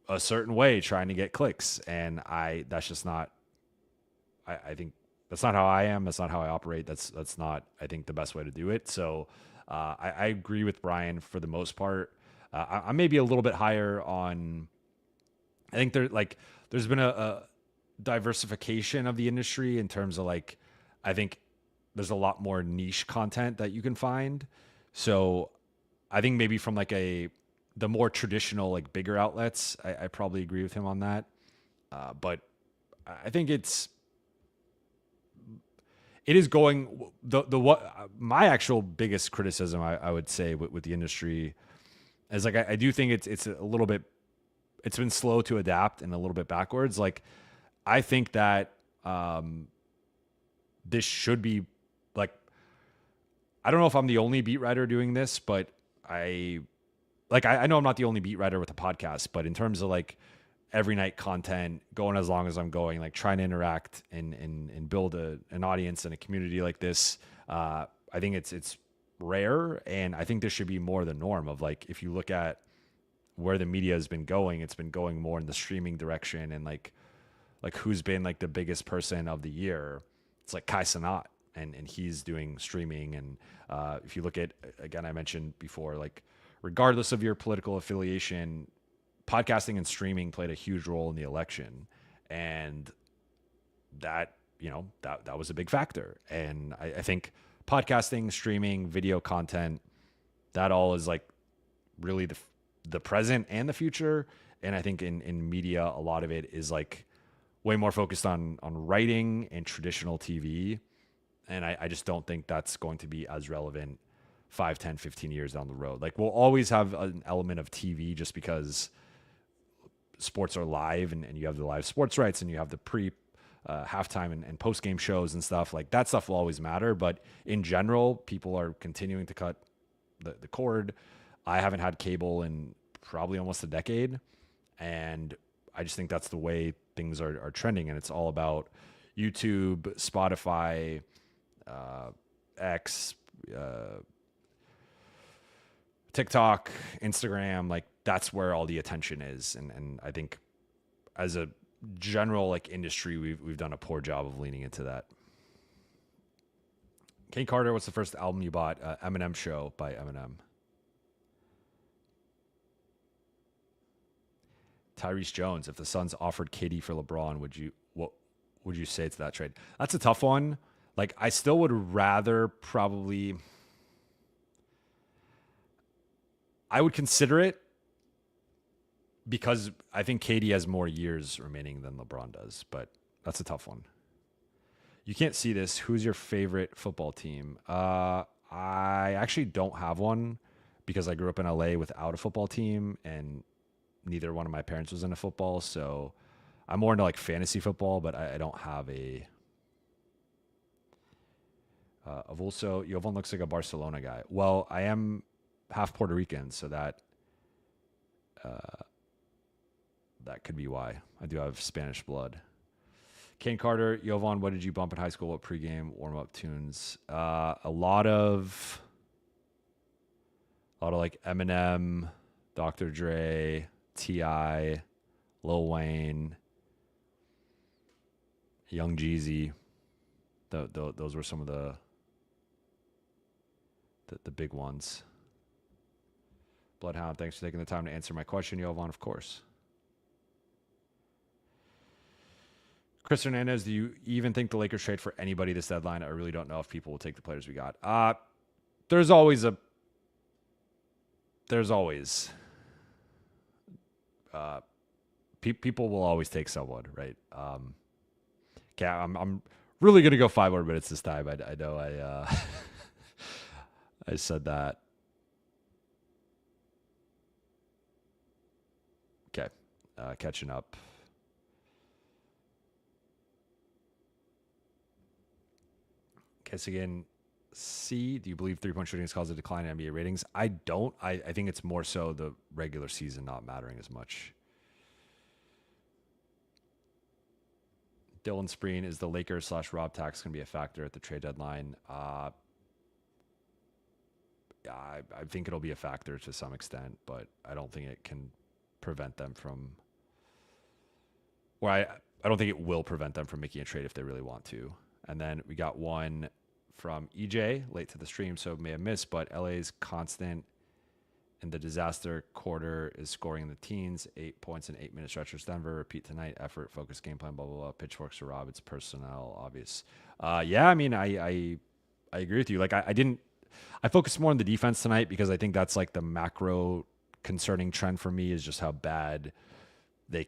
Speaker 2: a certain way trying to get clicks. And that's just not, I think that's not how I am. That's not how I operate. That's not, I think, the best way to do it. So I agree with Brian for the most part. I may be a little bit higher on, I think there's been a diversification of the industry in terms of like, I think there's a lot more niche content that you can find. So I think maybe from like the more traditional, like bigger outlets, I probably agree with him on that. But I think it is going what my actual biggest criticism I would say with the industry is like, I do think it's a little bit, it's been slow to adapt and a little bit backwards. Like, I think that this should be like, I don't know if I'm the only beat writer doing this, but I know I'm not the only beat writer with a podcast, but in terms of like every night content, going as long as I'm going, like trying to interact and build an audience and a community like this, I think it's rare. And I think this should be more the norm of like, if you look at where the media has been going, it's been going more in the streaming direction. And like who's been like the biggest person of the year, it's like Kai Cenat, and he's doing streaming. And if you look at, again, I mentioned before, like regardless of your political affiliation, podcasting and streaming played a huge role in the election. And that, that was a big factor. And I think podcasting, streaming, video content, that all is like really the present and the future. And I think in media, a lot of it is like way more focused on writing and traditional TV. And I just don't think that's going to be as relevant 5, 10, 15 years down the road. Like, we'll always have an element of TV just because sports are live and you have the live sports rights and you have the halftime and post game shows and stuff. Like, that stuff will always matter. But in general, people are continuing to cut the cord. I haven't had cable in probably almost a decade. And I just think that's the way things are trending. And it's all about YouTube, Spotify, X, TikTok, Instagram. Like, that's where all the attention is. And I think as a general like industry, we've done a poor job of leaning into that. Kane Carter, what's the first album you bought? Eminem Show by Eminem. Tyrese Jones, if the Suns offered KD for LeBron, what would you say to that trade? That's a tough one. Like, I still would rather probably, I would consider it because I think KD has more years remaining than LeBron does, but that's a tough one. You can't see this. Who's your favorite football team? I actually don't have one because I grew up in LA without a football team, and neither one of my parents was into football. So I'm more into like fantasy football, but I don't have a. Also, Jovan looks like a Barcelona guy. Well, I am half Puerto Rican, so that could be why. I do have Spanish blood. Kane Carter, Jovan, what did you bump in high school? What pregame warm-up tunes? A lot of like Eminem, Dr. Dre, T.I., Lil Wayne, Young Jeezy. Those were some of the big ones. Bloodhound, thanks for taking the time to answer my question, Jovan, of course. Chris Hernandez, do you even think the Lakers trade for anybody this deadline? I really don't know if people will take the players we got. There's always people will always take someone, right? Okay, I'm really gonna go 5 more minutes this time. I know I said that. catching up. Kessigan C, do you believe 3-point shooting has caused a decline in NBA ratings? I don't. I think it's more so the regular season not mattering as much. Dylan Spreen, is the Lakers / Rob tax going to be a factor at the trade deadline? I think it'll be a factor to some extent, but I don't think it can prevent them from. Or I don't think it will prevent them from making a trade if they really want to. And then we got one from EJ late to the stream, so may have missed, but LA's constant in the disaster quarter is scoring in the teens, 8 points in 8-minute stretches. Denver, repeat tonight, effort, focus, game plan, blah, blah, blah. Pitchforks to Rob, it's personnel, obvious. Yeah, I mean, I agree with you. Like, I focused more on the defense tonight because I think that's like the macro concerning trend for me is just how bad they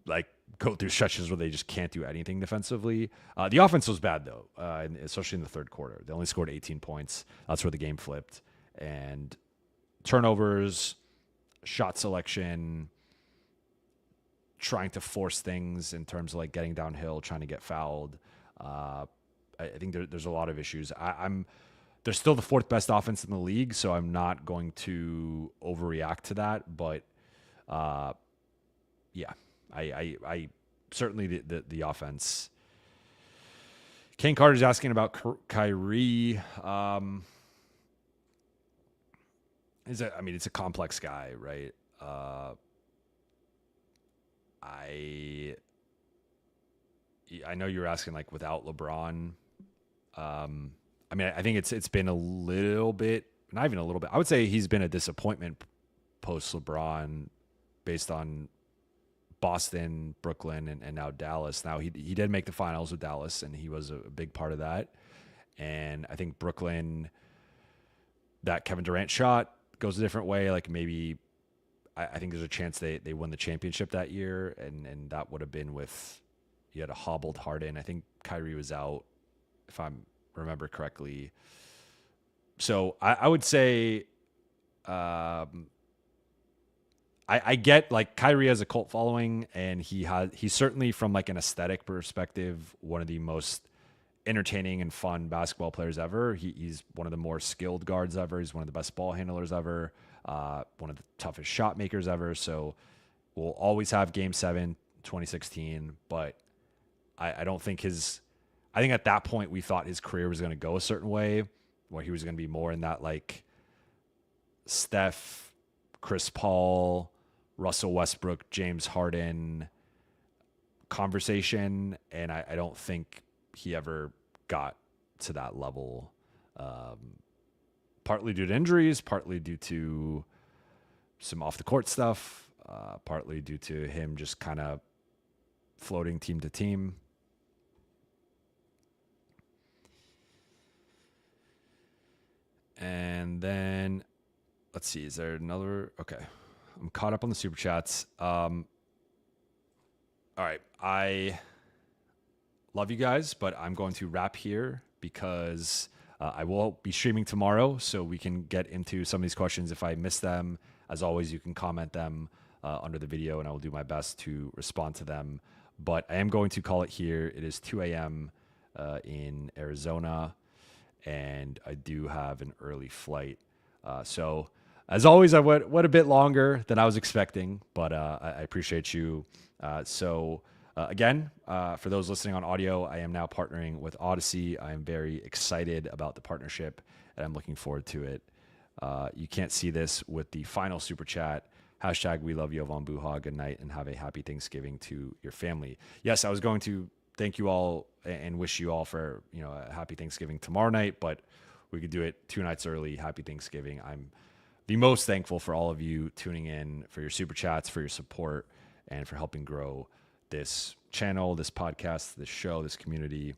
Speaker 2: like go through stretches where they just can't do anything defensively. The offense was bad though, especially in the third quarter. They only scored 18 points. That's where the game flipped. And turnovers, shot selection, trying to force things in terms of like getting downhill, trying to get fouled. I think there's a lot of issues. They're still the fourth best offense in the league, so I'm not going to overreact to that. But yeah, I certainly the offense. Kane Carter's asking about Kyrie. It's a complex guy, right? I know you're asking like without LeBron. I think it's been a little bit, not even a little bit. I would say he's been a disappointment post LeBron, based on Boston, Brooklyn, and now Dallas. Now he did make the finals with Dallas, and he was a big part of that. And I think Brooklyn, that Kevin Durant shot goes a different way. Like maybe I think there's a chance they win the championship that year, and that would have been with, you had a hobbled Harden. I think Kyrie was out, if I remember correctly. So I would say I get like Kyrie has a cult following, and he's certainly, from like an aesthetic perspective, one of the most entertaining and fun basketball players ever. He's one of the more skilled guards ever. He's one of the best ball handlers ever. One of the toughest shot makers ever. So we'll always have Game 7, 2016, but I don't think I think at that point we thought his career was going to go a certain way, where he was going to be more in that like Steph, Chris Paul, Russell Westbrook, James Harden conversation. And I don't think he ever got to that level, partly due to injuries, partly due to some off the court stuff, partly due to him just kind of floating team to team. And then let's see, is there another? Okay, I'm caught up on the super chats. All right, I love you guys, but I'm going to wrap here because I will be streaming tomorrow, so we can get into some of these questions. If I miss them, as always, you can comment them under the video, and I will do my best to respond to them. But I am going to call it here. It is 2 a.m. In Arizona, and I do have an early flight. So as always, I went a bit longer than I was expecting, but I appreciate you. Again, for those listening on audio, I am now partnering with Audacy. I am very excited about the partnership, and I'm looking forward to it. You can't see this with the final super chat. Hashtag we love Jovan Buha. Good night, and have a happy Thanksgiving to your family. Yes, I was going to thank you all and wish you all for a happy Thanksgiving tomorrow night, but we could do it 2 nights early. Happy Thanksgiving. I'm the most thankful for all of you tuning in, for your super chats, for your support, and for helping grow this channel, this podcast, this show, this community,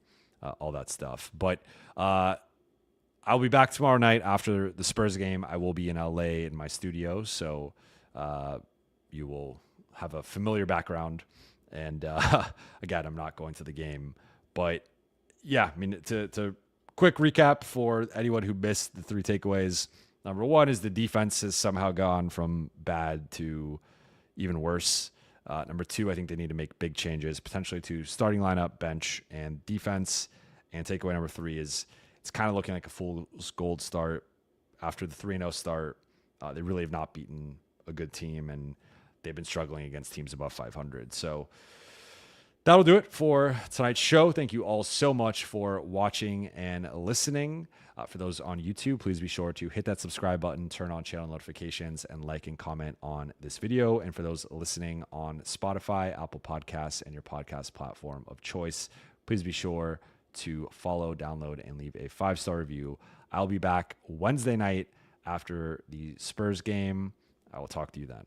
Speaker 2: all that stuff. But I'll be back tomorrow night after the Spurs game. I will be in LA in my studio, so you will have a familiar background. And again, I'm not going to the game, but yeah, to quick recap for anyone who missed the 3 takeaways. Number 1 is the defense has somehow gone from bad to even worse. Number two, I think they need to make big changes, potentially to starting lineup, bench, and defense. And takeaway number three is it's kind of looking like a fool's gold start after the 3-0 start. They really have not beaten a good team, and they've been struggling against teams above 500. So that'll do it for tonight's show. Thank you all so much for watching and listening. For those on YouTube, please be sure to hit that subscribe button, turn on channel notifications, and like and comment on this video. And for those listening on Spotify, Apple Podcasts, and your podcast platform of choice, please be sure to follow, download, and leave a 5-star review. I'll be back Wednesday night after the Spurs game. I will talk to you then.